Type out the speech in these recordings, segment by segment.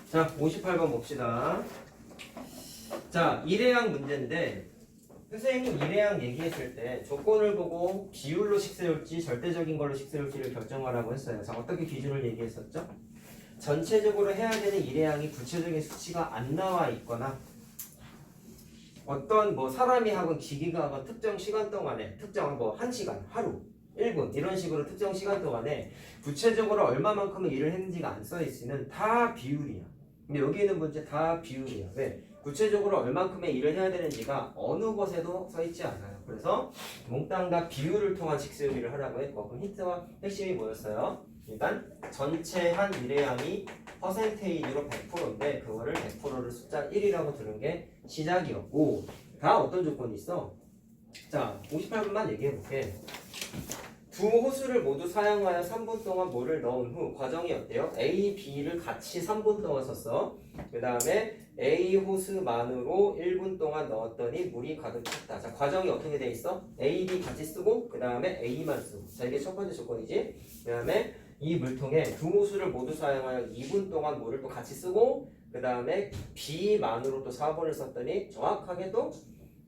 자, 58번 봅시다. 자, 일회양 문제인데 선생님이 일회양 얘기했을 때 조건을 보고 비율로식 세울지 절대적인 걸로식 세울지를 결정하라고 했어요. 자, 어떻게 기준을 얘기했었죠? 전체적으로 해야 되는 일회양이 구체적인 수치가 안 나와 있거나 어떤 뭐 사람이 하건 기기가 하건 특정 시간 동안에 특정 뭐 1시간, 하루, 1분 이런 식으로 특정 시간 동안에 구체적으로 얼마만큼의 일을 했는지가 안 써 있으면 다 비율이야. 근데 여기 있는 문제 다 비율이야. 왜? 구체적으로 얼마큼의 일을 해야 되는지가 어느 곳에도 써 있지 않아요. 그래서 몽땅 다 비율을 통한 식세우기를 하라고 했고, 그럼 힌트와 핵심이 뭐였어요? 일단 전체 한 일회양이 퍼센테이지로 100%인데 그거를 100%를 숫자 1이라고 두는 게 시작이었고, 다 어떤 조건이 있어? 자, 58분만 얘기해 볼게. 두 호수를 모두 사용하여 3분 동안 물을 넣은 후 과정이 어때요? A, B를 같이 3분 동안 썼어. 그 다음에 A 호수만으로 1분 동안 넣었더니 물이 가득 찼다. 자, 과정이 어떻게 돼 있어? A, B 같이 쓰고 그 다음에 A만 쓰고. 자, 이게 첫 번째 조건이지. 그 다음에 이 물통에 두 호수를 모두 사용하여 2분 동안 물을 또 같이 쓰고 그 다음에 B만으로 또 4번을 썼더니 정확하게 또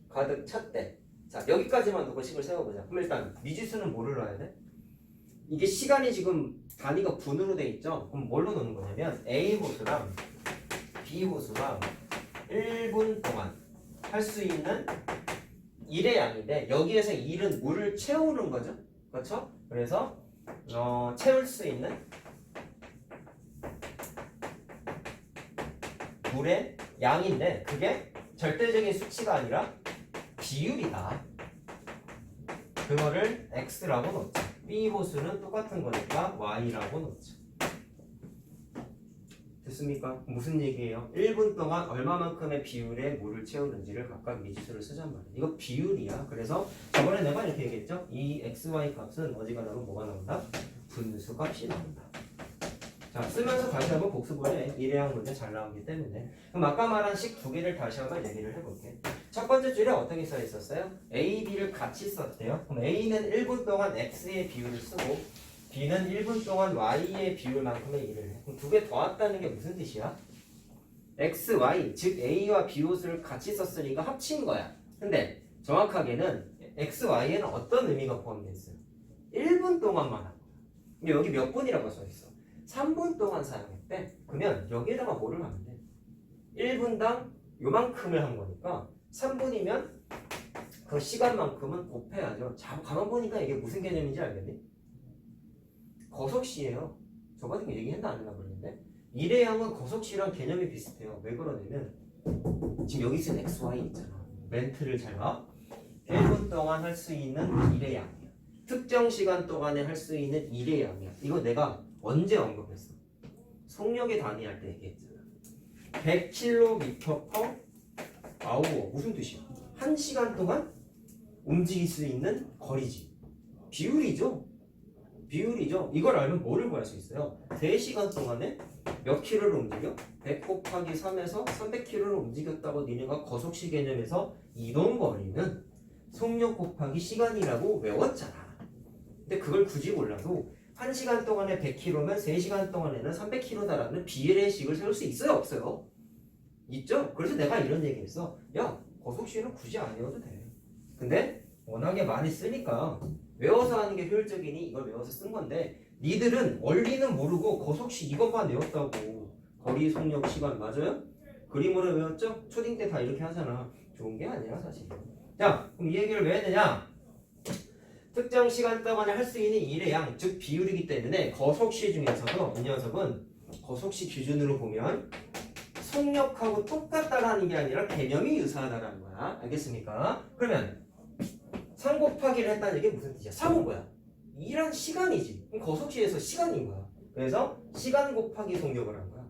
가득 찼대. 자, 여기까지만 두고 식을 세워보자. 그럼 일단 미지수는 뭐를 넣어야 돼? 이게 시간이 지금 단위가 분으로 돼 있죠? 그럼 뭘로 넣는 거냐면 A 호수랑 B 호수랑 1분 동안 할 수 있는 일의 양인데 여기에서 일은 물을 채우는 거죠? 그렇죠? 그래서 채울 수 있는 물의 양인데 그게 절대적인 수치가 아니라 비율이다. 그거를 X라고 넣죠. B 호수는 똑같은 거니까 Y라고 넣죠. 됐습니까? 무슨 얘기예요? 1분 동안 얼마만큼의 비율의 물을 채우는지를 각각 미지수를 쓰잔 말이에요. 이거 비율이야. 그래서 저번에 내가 이렇게 얘기했죠? 이 XY 값은 어지간하면 뭐가 나온다? 분수 값이 나온다. 자, 쓰면서 다시 한번 복습을 해. 일회양 문제 잘 나오기 때문에. 그럼 아까 말한 식 두 개를 다시 한번 얘기를 해볼게. 첫 번째 줄에 어떻게 써 있었어요? A, B를 같이 썼대요. 그럼 A는 1분 동안 X의 비율을 쓰고 B는 1분 동안 Y의 비율만큼의 일을 해. 그럼 두 개 더했다는 게 무슨 뜻이야? X, Y, 즉 A와 B 호수를 같이 썼으니까 합친 거야. 근데 정확하게는 X, Y에는 어떤 의미가 포함되어 있어요? 1분 동안만 한 거야. 근데 여기 몇 분이라고 써 있어? 3분 동안 사용했대. 그러면 여기에다가 뭐를 하면 돼? 1분당 요만큼을 한 거니까 3분이면 그 시간만큼은 곱해야죠. 자, 가만 보니까 이게 무슨 개념인지 알겠니? 거속시예요. 저번에 얘기했나 안 했나 모르겠는데 일회양은 거속시랑 개념이 비슷해요. 왜 그러냐면 지금 여기 쓴 XY 있잖아. 멘트를 잘 봐. 1분 동안 할 수 있는 일회양이야. 특정 시간 동안에 할 수 있는 일회양이야. 이거 내가 언제 언급했어? 속력의 단위 할 때 얘기했잖아. 100km/h 무슨 뜻이야? 1시간 동안 움직일 수 있는 거리지. 비율이죠. 비율이죠. 이걸 알면 뭐를 구할 수 있어요? 3시간 동안에 몇 킬로를 움직여? 100 곱하기 3에서 300킬로를 움직였다고 니네가 거속시 개념에서 이동 거리는 속력 곱하기 시간이라고 외웠잖아. 근데 그걸 굳이 몰라도 1시간 동안에 100km면 3시간 동안에는 300km다라는 비례의 식을 세울 수 있어요? 없어요? 있죠? 그래서 내가 이런 얘기 했어. 야, 거속시는 굳이 안 외워도 돼. 근데 워낙에 많이 쓰니까 외워서 하는 게 효율적이니 이걸 외워서 쓴 건데 니들은 원리는 모르고 거속시 이것만 외웠다고. 거리, 속력, 시간 맞아요? 그림으로 외웠죠? 초딩 때 다 이렇게 하잖아. 좋은 게 아니라 사실. 자, 그럼 이 얘기를 왜 했느냐? 특정 시간 동안에 할 수 있는 일의 양, 즉 비율이기 때문에 거속시 중에서도 이 녀석은 거속시 기준으로 보면 속력하고 똑같다라는 게 아니라 개념이 유사하다라는 거야. 알겠습니까? 그러면 3 곱하기를 했다는 게 무슨 뜻이야? 3은 뭐야? 일한 시간이지. 그럼 거속시에서 시간인 거야. 그래서 시간 곱하기 속력을 한 거야.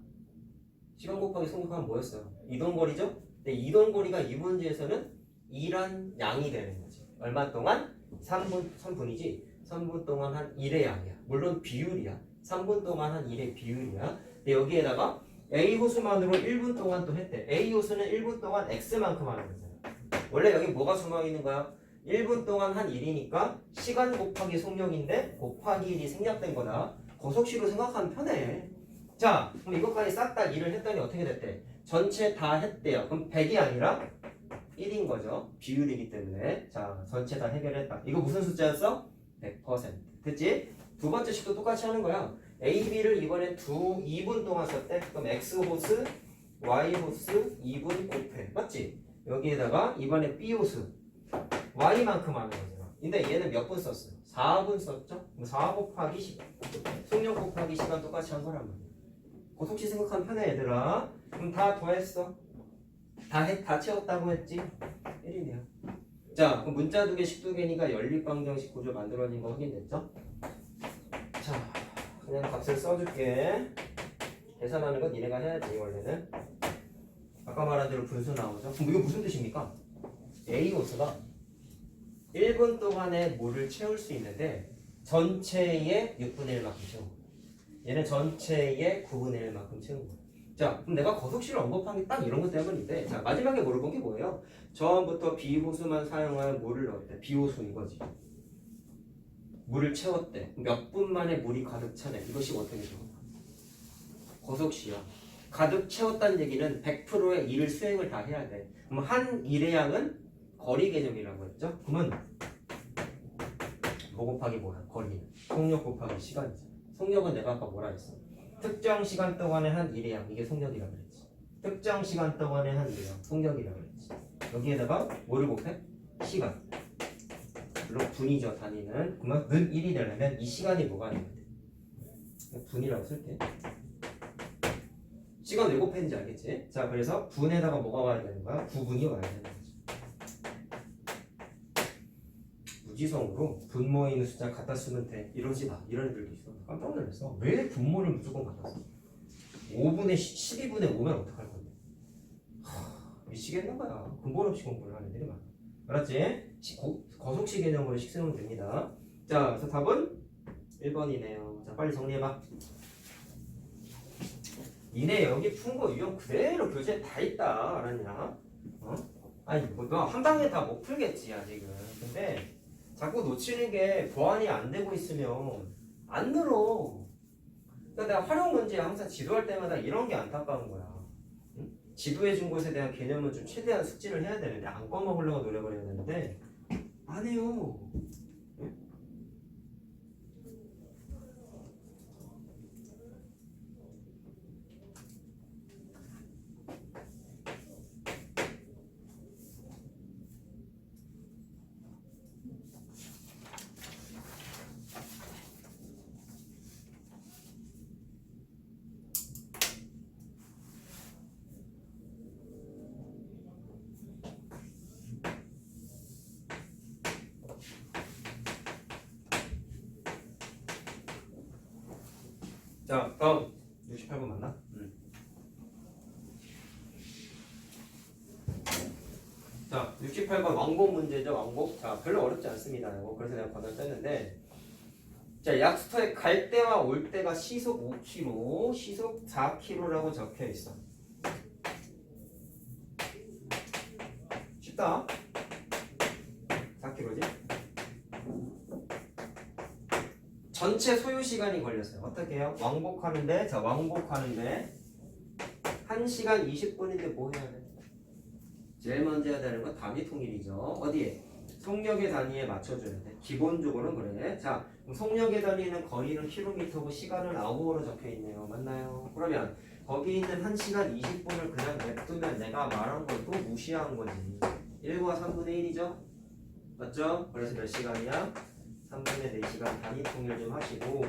시간 곱하기 속력하면 뭐였어요? 이동거리죠? 근데 이동거리가 이 문제에서는 일한 양이 되는 거지. 얼마 동안? 3분이지. 3분 동안 한 일의 양이야. 물론 비율이야. 3분 동안 한 일의 비율이야. 근데 여기에다가 A 호수만으로 1분 동안 또 했대. A 호수는 1분 동안 X만큼 하는 거잖아. 원래 여기 뭐가 숨어 있는 거야? 1분 동안 한 일이니까 시간 곱하기 속력인데 곱하기 1이 생략된 거다. 거속시로 생각하면 편해. 자, 그럼 이것까지 싹 다 일을 했더니 어떻게 됐대? 전체 다 했대요. 그럼 100이 아니라 1인 거죠. 비율이기 때문에. 자, 전체 다 해결했다. 이거 무슨 숫자였어? 100%. 됐지? 두 번째 식도 똑같이 하는 거야. A, B를 이번엔 2분 동안 썼대. 그럼 X 호스, Y 호스 2분 곱해. 맞지? 여기에다가 이번에 B 호스 Y만큼 하는 거잖아. 근데 얘는 몇 분 썼어요? 4분 썼죠? 그럼 4 곱하기 시간. 속력 곱하기 시간 똑같이 한 거란 말이야. 고속시 생각하면 편해 얘들아. 그럼 다 더했어. 다 채웠다고 했지? 1이네요. 자, 그럼 문자 두 개, 식두 개니까 연립방정식 구조 만들어진 거 확인됐죠? 자, 그냥 값을 써줄게. 계산하는 건 니네가 해야지 원래는. 아까 말한 대로 분수 나오죠? 그럼 이거 무슨 뜻입니까? A 호수가 1분 동안에 물을 채울 수 있는데 전체의 6분의 1만큼 채운 거야. 얘는 전체의 9분의 1만큼 채운 거야. 자, 그럼 내가 거속시를 언급한 게 딱 이런 것 때문인데, 자, 마지막에 물어본 게 뭐예요? 처음부터 B호수만 사용하여 물을 넣었대. B호수 이거지. 물을 채웠대. 몇 분 만에 물이 가득 차네. 이것이 어떻게 돼? 거속시야. 가득 채웠다는 얘기는 100%의 일을 수행을 다 해야 돼. 그럼 한 일의 양은 거리 개념이라고 했죠? 그러면 뭐 곱하기 뭐야? 거리는. 속력 곱하기 시간이잖아. 속력은 내가 아까 뭐라 했어? 특정 시간 동안에 한 일의 양. 이게 속력이라고 그랬지. 특정 시간 동안에 한 일의 양. 속력이라고 그랬지. 여기에다가 뭐를 곱해? 시간. 물론 분이죠, 단위는. 그러면 는 1이 되려면 이 시간이 뭐가 되면 돼? 분이라고 쓸게. 시간 왜 곱했는지 알겠지? 자, 그래서 분에다가 뭐가 와야 되는 거야? 9분이 와야 되는 거지. 무지성으로 분모에 있는 숫자 갖다 쓰면 돼. 이러지 마. 이런 애들도 있어. 깜짝 놀랐어. 왜 분모를 무조건 갖다 써? 5분의 12분의 5면 어떡할 건데? 미치겠는 거야. 근본 없이 공부를 하는 애들이 많아. 알았지? 거속시 개념으로 식 세우면 됩니다. 자, 그래서 답은 1번이네요. 자, 빨리 정리해봐. 니네 여기 푼 거 유형 그대로 교재에 다 있다. 알았냐? 어? 아니, 너 한 방에 다 못 풀겠지, 아직은. 근데 자꾸 놓치는 게 보완이 안 되고 있으면 안 늘어. 그러니까 내가 활용 문제 항상 지도할 때마다 이런 게 안타까운 거야. 응? 지도해준 곳에 대한 개념은 좀 최대한 숙지를 해야 되는데 안 꺼먹으려고 노력을 해야 되는데 안 해요. 자, 다음 68번 맞나? 자, 68번 왕복 문제죠, 왕복. 자, 별로 어렵지 않습니다. 이거 그래서 내가 건너뛰었는데, 자, 약수터에 갈 때와 올 때가 시속 5km, 시속 4km라고 적혀 있어. 쉽다. 4km지? 전체 소요 시간이 걸렸어요. 어떻게 해요? 왕복하는데, 자, 왕복하는데 1시간 20분인데 뭐 해야 돼? 제일 먼저 해야 되는 건 단위 통일이죠. 어디에? 속력의 단위에 맞춰줘야 돼. 기본적으로는 그래. 자, 그럼 속력의 단위는 거리는 킬로미터고 시간은 아워로 적혀 있네요. 맞나요? 그러면 거기 있는 1시간 20분을 그냥 냅두면 내가 말한 걸 또 무시한 거지. 1과 3분의 1이죠? 맞죠? 그래서 몇 시간이야? 3분의 4시간 단위 통일 좀 하시고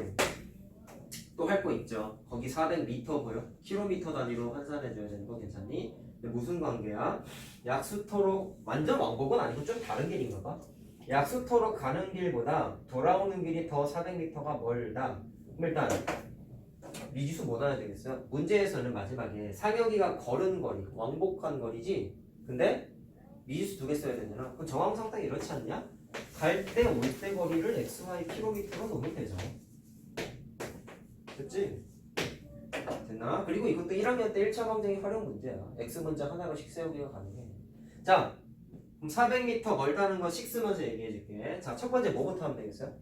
또 할 거 있죠. 거기 400m 보여? 킬로미터 단위로 환산해줘야 되는 거 괜찮니? 근데 무슨 관계야? 약수터로 완전 왕복은 아니고 좀 다른 길인가 봐. 약수터로 가는 길보다 돌아오는 길이 더 400m가 멀다. 그럼 일단 미지수 못 알아야 되겠어요? 문제에서는 마지막에 상혁이가 걸은 거리, 왕복한 거리지. 근데 미지수 두 개 써야 되잖아. 그럼 정황 상태 이렇지 않냐? 갈 때 올 때 거리를 xy 킬로미터로 놓으면 되죠. 됐지? 됐나? 그리고 이것도 1학년 때 1차 검정의 활용 문제야. x 문자 하나로 식 세우기가 가능해. 자, 그럼 400m 멀다는 거 식 쓰면서 얘기해 줄게. 자, 첫 번째 뭐부터 하면 되겠어요?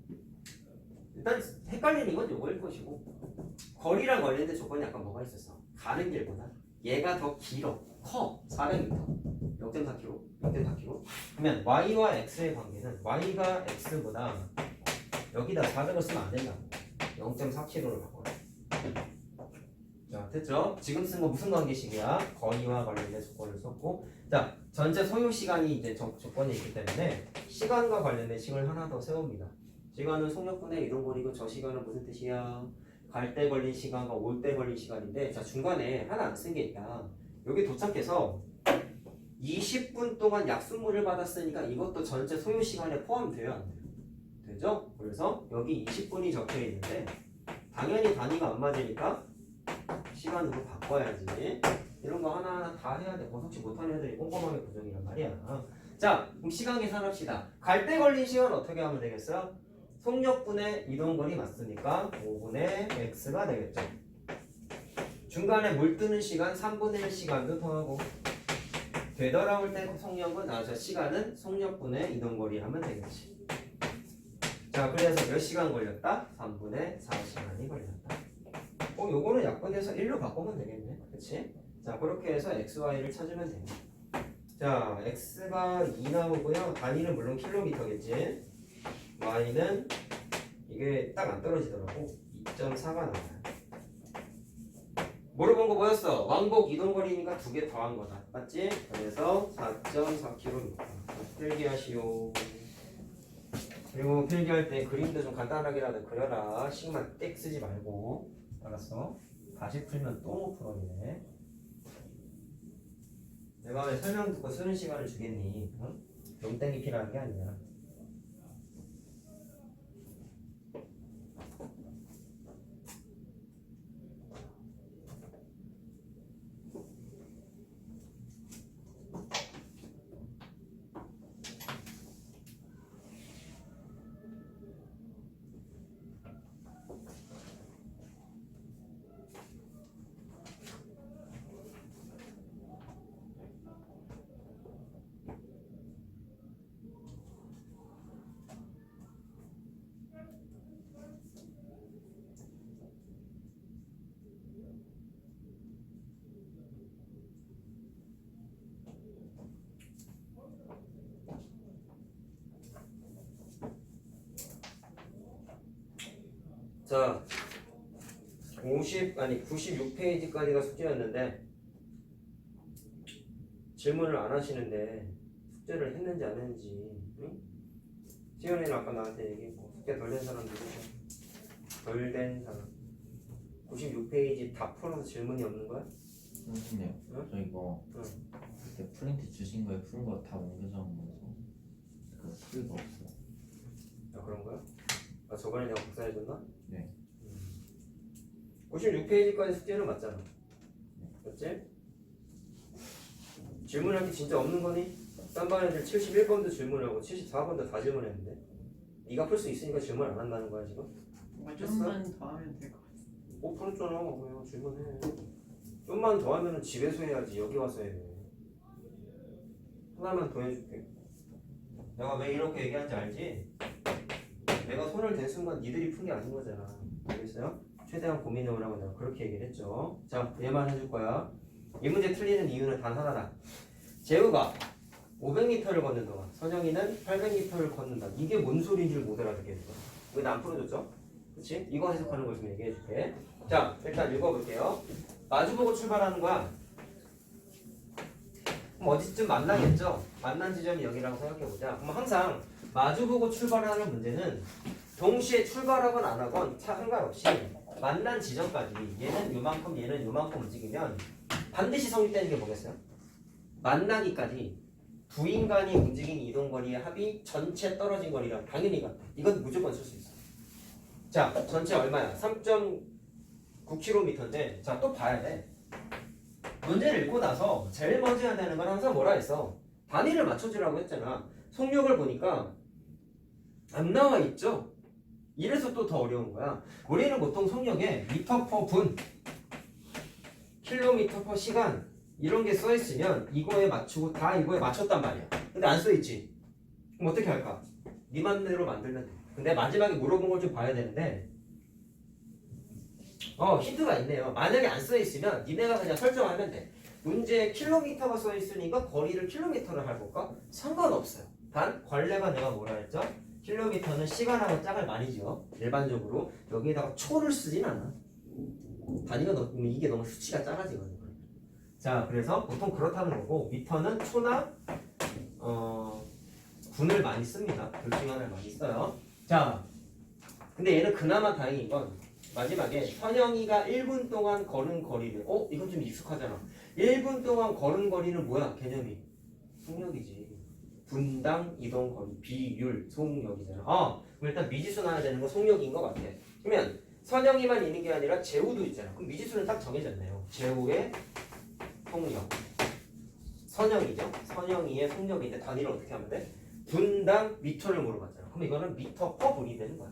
일단 헷갈리는 건 요거일 것이고 거리랑 관련된 조건이 아까 뭐가 있었어? 가는 길보다 얘가 더 길어. 커. 400m. 0.4km. 0.4km. 그러면 y와 x의 관계는 y가 x보다 여기다 400을 쓰면 안 된다고. 0.4km로 바꿔. 자, 됐죠? 지금 쓴 거 무슨 관계식이야? 거리와 관련된 조건을 썼고, 자, 전체 소요 시간이 이제 조건이 있기 때문에 시간과 관련된 식을 하나 더 세웁니다. 시간은 속력분의 이동거리고 저 시간은 무슨 뜻이야? 갈 때 걸린 시간과 올 때 걸린 시간인데, 자, 중간에 하나 안 쓴 게 있다. 여기 도착해서 20분 동안 약수물을 받았으니까 이것도 전체 소요 시간에 포함돼야 안 돼요. 되죠? 그래서 여기 20분이 적혀 있는데 당연히 단위가 안 맞으니까 시간으로 바꿔야지. 이런 거 하나하나 다 해야 돼. 고속치 못하는 애들이 꼼꼼하게 부정이란 말이야. 자, 그럼 시간 계산합시다. 갈 때 걸린 시간 어떻게 하면 되겠어요? 속력분의 이동거리 맞으니까 5분의 x가 되겠죠. 중간에 물 뜨는 시간 3분의 1 시간도 더하고 되돌아올 때 속력은 저 시간은 속력분의 이동거리 하면 되겠지. 자, 그래서 몇 시간 걸렸다? 3분의 4시간이 걸렸다. 요거는 약분해서 1로 바꾸면 되겠네. 그치? 자, 그렇게 해서 xy를 찾으면 됩니다. 자, x가 2 나오고요. 단위는 물론 킬로미터겠지. y는 이게 딱 안 떨어지더라고. 2.4가 나와요. 물어본 거 뭐였어? 왕복 이동거리니까 두 개 더한 거다. 맞지? 그래서 4.4km. 필기하시오. 그리고 필기할 때 그림도 좀 간단하게라도 그려라. 시그마 땡 쓰지 말고. 알았어? 다시 풀면 또 못 풀어지네. 내가 왜 설명 듣고 쓰는 시간을 주겠니? 응? 용땡이 필요한 게 아니야. 자, 96페이지까지가 숙제였는데 질문을 안 하시는데 숙제를 했는지 안 했는지. 응? 지연이는 아까 나한테 얘기했고 숙제 덜 된 사람 누구죠? 덜 된 사람. 96페이지 다 풀어서 질문이 없는 거야? 선생님, 응? 저 이거 응. 그때 프린트 주신 거에 푼 거 다 옮겨져 온 거서 그 풀이가 없어. 아, 그런 거야? 아, 저번에 내가 복사해줬나? 네. 96페이지까지 숙제는 맞잖아. 맞지? 질문할 게 진짜 없는 거니? 딴 반 애들 71번도 질문하고 74번도 다 질문했는데 네가 풀 수 있으니까 질문 안 한다는 거야 지금? 좀만 더 하면 될 것 같아. 못 풀었잖아. 왜 질문해? 좀만 더 하면은 집에서 해야지. 여기 와서 해. 하나만 더 해줄게. 내가 왜 이렇게 얘기하는지 알지? 내가 손을 댄 순간 니들이 푼 게 아닌 거잖아. 알겠어요? 최대한 고민해오라고 내가 그렇게 얘기를 했죠. 자, 얘만 해줄 거야. 이 문제 틀리는 이유는 단 하나다. 재우가 500m를 걷는 동안 선영이는 800m를 걷는다. 이게 뭔 소리인지를 못 알아듣겠어. 왜 나 안 풀어줬죠? 그치? 이거 해석하는 걸 좀 얘기해줄게. 자, 일단 읽어볼게요. 마주보고 출발하는 거야. 그럼 어디쯤 만나겠죠? 만난 지점이 여기라고 생각해보자. 그럼 항상 마주보고 출발하는 문제는 동시에 출발하건 안 하건 차 상관없이 만난 지점까지 얘는 요만큼 얘는 요만큼 움직이면 반드시 성립되는 게 뭐겠어요? 만나기까지 두 인간이 움직인 이동거리의 합이 전체 떨어진 거리랑 당연히 같아. 이건 무조건 쓸 수 있어. 자, 전체 얼마야? 3.9km인데 자, 또 봐야 돼. 문제를 읽고 나서 제일 먼저 해야 되는 건 항상 뭐라 했어? 단위를 맞춰주라고 했잖아. 속력을 보니까 안 나와 있죠? 이래서 또 더 어려운 거야. 우리는 보통 속력에 미터 퍼 분, 킬로미터 퍼 시간 이런 게 써 있으면 이거에 맞추고 다 이거에 맞췄단 말이야. 근데 안 써 있지. 그럼 어떻게 할까? 네 맘대로 만들면 돼. 근데 마지막에 물어본 걸 좀 봐야 되는데 힌트가 있네요. 만약에 안 써 있으면 니네가 그냥 설정하면 돼. 문제에 킬로미터가 써 있으니까 거리를 킬로미터를 할 걸까? 상관없어요. 단 관례가 내가 뭐라 했죠? 킬로미터는 시간하고 짝을 많이 지어. 일반적으로 여기에다가 초를 쓰진 않아. 단위가 이게 너무 수치가 작아지거든요. 자, 그래서 보통 그렇다는 거고 미터는 초나 분을 많이 씁니다. 둘 중에 하나를 많이 써요. 자, 근데 얘는 그나마 다행인 건 마지막에 선영이가 1분 동안 걸은 거리를 이건 좀 익숙하잖아. 1분 동안 걸은 거리는 뭐야? 개념이 속력이지. 분당 이동 거리, 비율, 속력이잖아. 그럼 일단 미지수 나와야 되는 건 속력인 것 같아. 그러면 선영이만 있는 게 아니라 재우도 있잖아. 그럼 미지수는 딱 정해졌네요. 재우의 속력. 선영이죠. 선영이의 속력인데 단위를 어떻게 하면 돼? 분당 미터를 물어봤잖아. 그럼 이거는 미터 퍼 분이 되는 거야.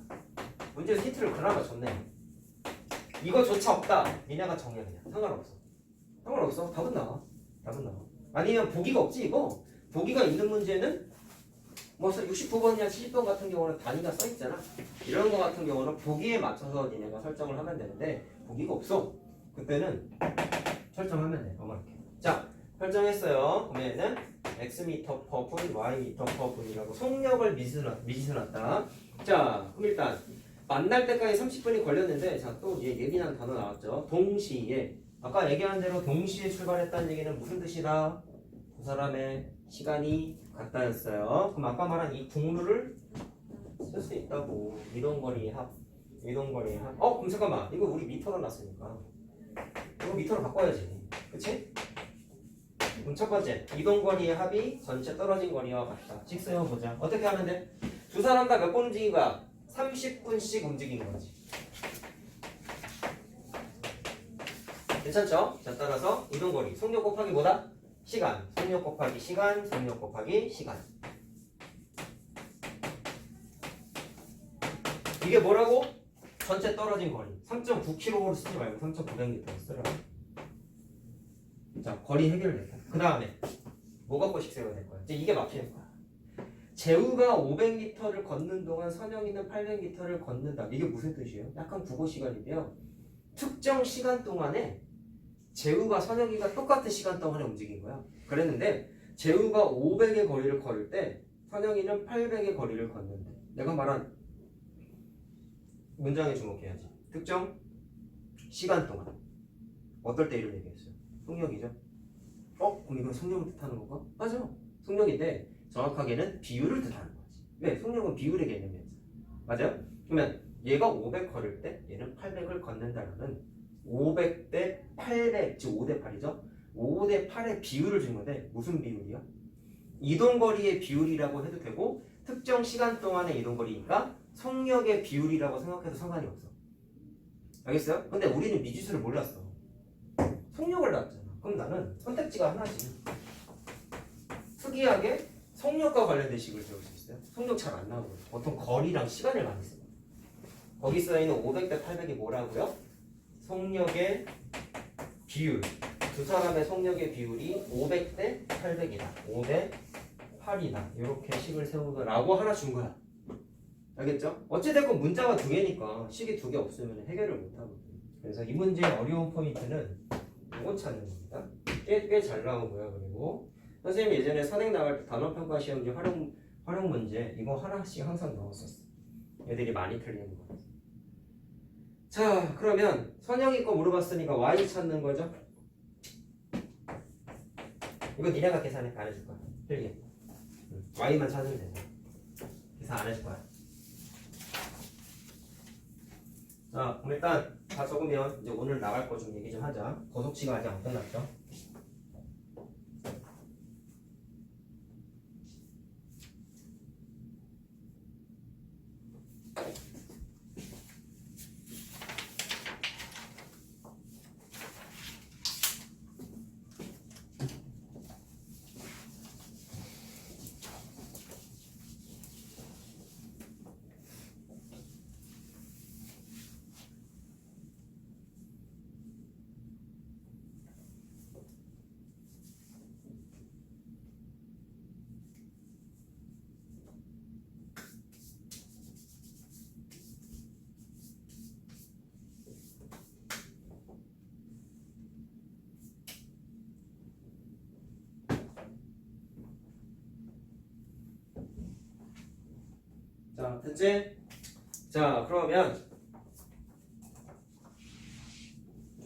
문제에서 힌트를 그나마 줬네. 이거조차 없다. 니네가 정해 그냥. 상관없어. 상관없어. 답은 나와. 답은 나와. 아니면 보기가 없지 이거. 보기가 있는 문제는 뭐 69번이나 70번 같은 경우는 단위가 써 있잖아. 이런 거 같은 경우는 보기에 맞춰서 니네가 설정을 하면 되는데 보기가 없어. 그때는 설정하면 돼. 이렇게. 자, 설정했어요. 그러면은 x미터 퍼 분, y미터 퍼 분이라고 속력을 미지수 놨다. 자, 그럼 일단 만날 때까지 30분이 걸렸는데 자, 또 예민한 단어 나왔죠. 동시에 아까 얘기한 대로 동시에 출발했다는 얘기는 무슨 뜻이다? 두 사람의 시간이 같다였어요. 그럼 아까 말한 이 국룰을 쓸 수 있다고. 이동거리의 합. 이동거리의 합. 그럼 잠깐만. 이거 우리 미터로 놨으니까 이거 미터로 바꿔야지. 그치? 그럼 첫 번째 이동거리의 합이 전체 떨어진 거리와 같다. 식 세워보자. 어떻게 하면 돼? 두 사람 다 몇 번 움직인 거야? 30분씩 움직인 거지. 괜찮죠? 자, 따라서 이동거리 속력 곱하기 뭐다? 시간. 속력 곱하기 시간. 속력 곱하기 시간. 이게 뭐라고? 전체 떨어진 거리. 3.9km로 쓰지 말고 3.900m로 쓰라. 자, 거리 해결됐다. 그 다음에 뭐 갖고 식 세워야 될 거야? 이제 이게 막히는 거야. 재우가 500m를 걷는 동안 선영이는 800m를 걷는다. 이게 무슨 뜻이에요? 약간 국어 시간인데요. 특정 시간 동안에 재우가 선영이가 똑같은 시간 동안에 움직인 거야. 그랬는데 재우가 500의 거리를 걸을 때 선영이는 800의 거리를 걷는데 내가 말한 문장에 주목해야지. 특정 시간 동안. 어떨 때 이런 얘기했어요? 속력이죠. 그럼 이건 속력을 뜻하는 건가? 맞아. 속력인데 정확하게는 비율을 뜻하는 거지. 왜? 속력은 비율의 개념이었어. 맞아요? 그러면 얘가 500 걸을 때 얘는 800을 걷는다는 500 대 800, 즉 5 대 8이죠. 5 대 8의 비율을 준 건데 무슨 비율이야? 이동거리의 비율이라고 해도 되고 특정 시간 동안의 이동거리니까 속력의 비율이라고 생각해도 상관이 없어. 알겠어요? 근데 우리는 미지수를 몰랐어. 속력을 나왔잖아. 그럼 나는 선택지가 하나지. 특이하게 속력과 관련된 식을 배울 수 있어요. 속력 잘 안 나오거든. 보통 거리랑 시간을 많이 써. 거기 써있는 500대 800이 뭐라고요? 속력의 비율. 두 사람의 속력의 비율이 500대 800이다. 5대 8이다. 이렇게 식을 세우라고 하나 준 거야. 알겠죠? 어찌됐건 문자가 두 개니까 식이 두 개 없으면 해결을 못 하거든. 그래서 이 문제의 어려운 포인트는 이건 찾는 겁니다. 꽤 잘 나오고요. 그리고 선생님이 예전에 선행 나갈 때 단원평가 시험지 활용 문제 이거 하나씩 항상 넣었었어. 애들이 많이 틀리는 거. 자, 그러면 선영이 거 물어봤으니까 y 찾는 거죠. 이거 니네가 계산 안 해줄 거야. 필기. y만 찾으면 되죠. 계산 안 해줄 거야. 자, 그럼 일단 다 적으면 이제 오늘 나갈 거 좀 얘기 좀 하자. 거속치가 아직 안 끝났죠. 됐지? 자, 그러면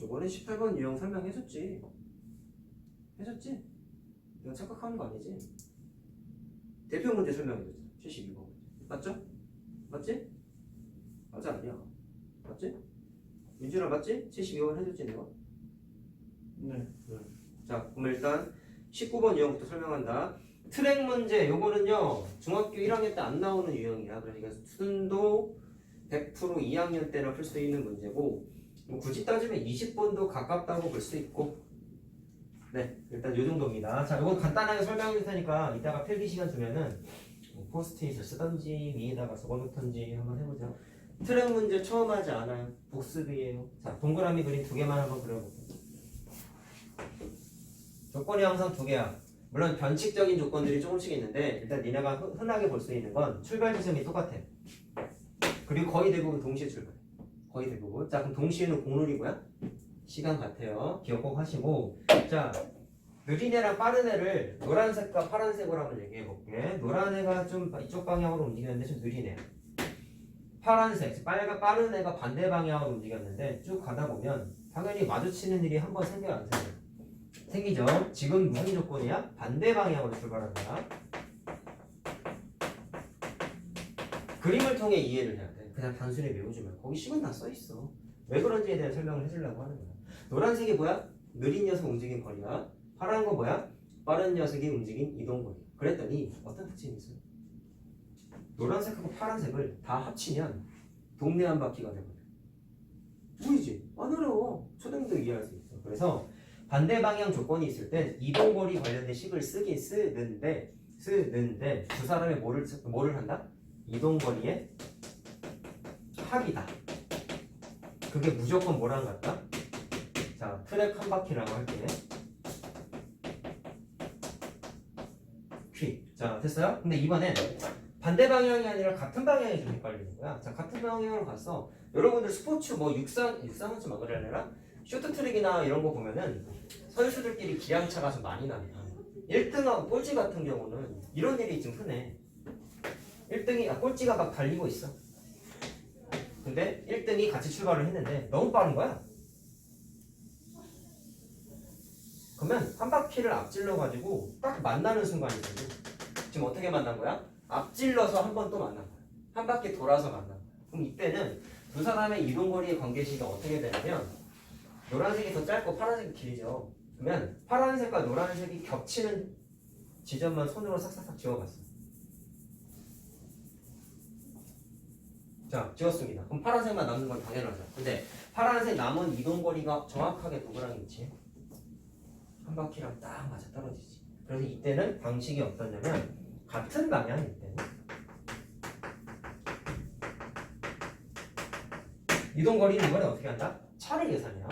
요번에 18번 유형 설명해줬지? 해줬지? 내가 착각하는 거 아니지? 대표 문제 설명해줬지? 72번 맞죠? 맞지? 맞아 아니야? 맞지? 민준아 맞지? 72번 해줬지 내가? 네. 자, 그럼 일단 19번 유형부터 설명한다. 트랙 문제, 요거는요 중학교 1학년 때 안 나오는 유형이야. 그러니까 수능도 100% 2학년 때나 풀 수 있는 문제고, 뭐 굳이 따지면 20번도 가깝다고 볼 수 있고. 네, 일단 요 정도입니다. 자, 요건 간단하게 설명해 줄 테니까 이따가 필기 시간 주면은 뭐 포스트잇을 쓰던지 위에다가 적어놓던지 한번 해보자. 트랙 문제 처음 하지 않아요. 복습이에요. 자, 동그라미 그림 두 개만 한번 그려볼게요. 조건이 항상 두 개야. 물론 변칙적인 조건들이 조금씩 있는데 일단 니네가 흔하게 볼 수 있는 건 출발 지점이 똑같아. 그리고 거의 대부분 동시에 출발해. 거의 대부분. 자, 그럼 동시에는 공률이 뭐야? 시간 같아요. 기억 꼭 하시고. 자, 느린 애랑 빠른 애를 노란색과 파란색으로 한번 얘기해 볼게. 노란 애가 좀 이쪽 방향으로 움직였는데 좀 느린 애. 파란색, 빠른 애가 반대 방향으로 움직였는데 쭉 가다 보면 당연히 마주치는 일이 한 번 생겨 안 생겨? 생기죠. 지금 무슨 조건이야? 반대 방향으로 출발한다. 그림을 통해 이해를 해야 돼. 그냥 단순히 외우지 말고 거기 식은 다 써 있어. 왜 그런지에 대한 설명을 해주려고 하는 거야. 노란색이 뭐야? 느린 녀석 움직인 거리야. 파란 거 뭐야? 빠른 녀석이 움직인 이동 거리. 그랬더니 어떤 특징이 있어요? 노란색하고 파란색을 다 합치면 동네 한 바퀴가 되거든. 보이지? 안 어려워. 초등도 이해할 수 있어. 그래서 반대 방향 조건이 있을 땐 이동거리 관련된 식을 쓰긴 쓰는데 두 사람이 뭐를 한다? 이동거리의 합이다. 그게 무조건 뭐랑 같다? 자, 트랙 한 바퀴라고 할게. 퀵. 자, 됐어요? 근데 이번엔 반대 방향이 아니라 같은 방향이 좀 헷갈리는 거야. 자, 같은 방향으로 가서 여러분들 스포츠 뭐 육상은 좀 안 그러려나? 쇼트트랙이나 이런 거 보면은 선수들끼리 기량차가 좀 많이 납니다. 1등하고 꼴찌 같은 경우는 이런 일이 좀 흔해. 1등이 꼴찌가 막 달리고 있어. 근데 1등이 같이 출발을 했는데 너무 빠른 거야. 그러면 한 바퀴를 앞질러 가지고 딱 만나는 순간이 있거든. 지금 어떻게 만난 거야? 앞질러서 한 번 또 만난 거야. 한 바퀴 돌아서 만난 거야. 그럼 이때는 두 사람의 이동거리의 관계식이 어떻게 되냐면 노란색이 더 짧고 파란색이 길죠. 그러면 파란색과 노란색이 겹치는 지점만 손으로 싹싹싹 지워봤어. 자, 지웠습니다. 그럼 파란색만 남는 건 당연하죠. 근데 파란색 남은 이동거리가 정확하게 누구랑 있지? 한 바퀴랑 딱 맞아 떨어지지. 그래서 이때는 방식이 어떠냐면 같은 방향일 때는 이동거리는 이번에 어떻게 한다? 차를 계산해요.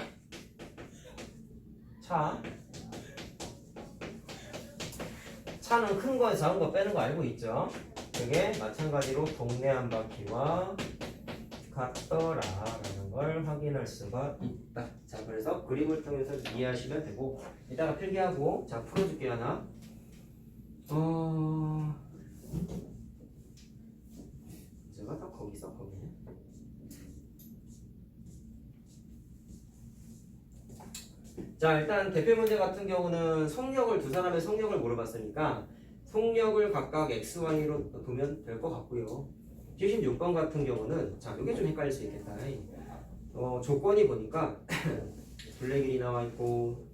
차는 큰 거, 작은 거 빼는 거 알고 있죠? 그게 마찬가지로 동네 한 바퀴와 같더라라는 걸 확인할 수가 있다. 자, 그래서 그림을 통해서 이해하시면 되고 이따가 필기하고 자 풀어줄게 하나. 제가 다 거기서 거기네. 자, 일단 대표 문제 같은 경우는 속력을 두 사람의 속력을 물어봤으니까 속력을 각각 x, y로 두면 될 것 같고요. 76번 같은 경우는 자, 이게 좀 헷갈릴 수 있겠다. 조건이 보니까 블랙일이 나와 있고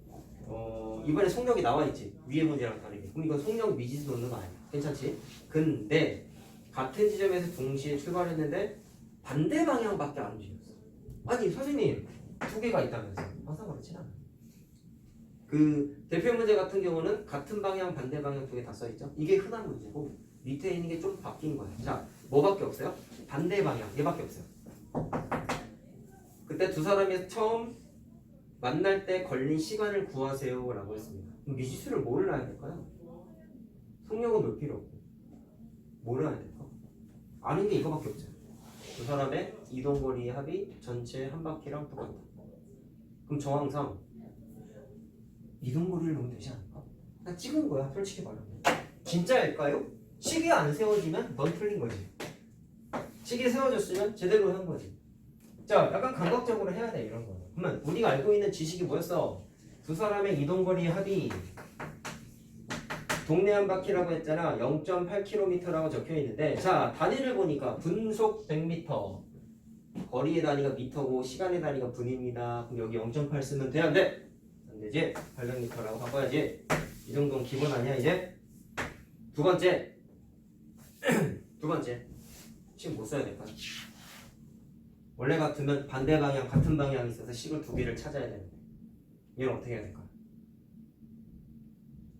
이번에 속력이 나와 있지. 위에 문제랑 다르게. 그럼 이건 속력 미지수 놓는 거 아니야. 괜찮지? 근데 같은 지점에서 동시에 출발했는데 반대 방향밖에 안 움직였어. 아니 선생님 두 개가 있다면서. 항상 그렇진 않아. 그 대표 문제 같은 경우는 같은 방향 반대 방향 두 개 다 써있죠. 이게 흔한 문제고 밑에 있는 게 좀 바뀐 거야. 자, 뭐밖에 없어요? 반대 방향 얘밖에 없어요. 그때 두 사람이 처음 만날 때 걸린 시간을 구하세요 라고 했습니다. 그럼 미지수를 뭐를 놔야 될까요? 속력은 볼 필요 없고 뭐를 놔야 될까? 아는 게 이거밖에 없죠. 두 사람의 이동거리의 합이 전체 한 바퀴랑 똑같다. 그럼 저 항상 이동거리를 넣으면 되지 않을까? 나 찍은 거야 솔직히 말하면. 진짜일까요? 식이 안 세워지면 넌 틀린 거지. 식이 세워졌으면 제대로 한 거지. 자, 약간 감각적으로 해야 돼 이런 거는. 그러면 우리가 알고 있는 지식이 뭐였어? 두 사람의 이동거리 합이 동네 한 바퀴라고 했잖아. 0.8km라고 적혀 있는데, 자 단위를 보니까 분속 100m, 거리의 단위가 미터고 시간의 단위가 분입니다. 그럼 여기 0.8 쓰면 돼, 안 돼? 안 되지? 800m라고 바꿔야지. 이 정도는 기본 아니야 이제? 두 번째 식 못 써야 될까? 원래 같으면 반대 방향 같은 방향이 있어서 식을 두 개를 찾아야 되는데 얘는 어떻게 해야 될까?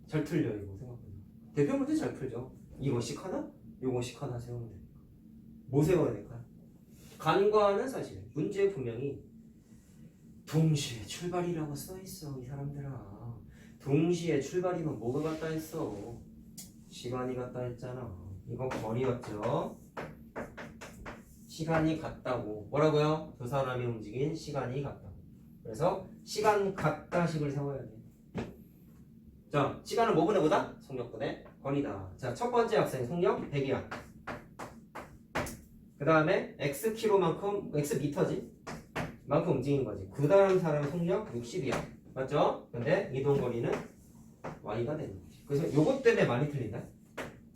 잘 틀려 이거 생각보다. 대표 문제 잘 풀죠. 이거식 하나? 요거식 하나 세우면 되니까. 뭐 세워야 될까? 간과는 사실 문제에 분명히 동시에 출발이라고 써있어. 이 사람들아, 동시에 출발이면 뭐가 같다 했어? 시간이 같다 했잖아. 이건 거리였죠. 시간이 같다고. 뭐라고요? 두 사람이 움직인 시간이 같다고. 그래서 시간 같다식을 세워야 돼. 자, 시간은 뭐분의 뭐다? 속력분의 거리다. 자, 첫 번째 학생 속력 100이야. 그 다음에 x 킬로만큼, x 미터지? 만큼 움직인 거지. 그 다음 사람 속력 60이야. 맞죠? 근데 이동거리는 y가 되는 거지. 그래서 요것 때문에 많이 틀린다.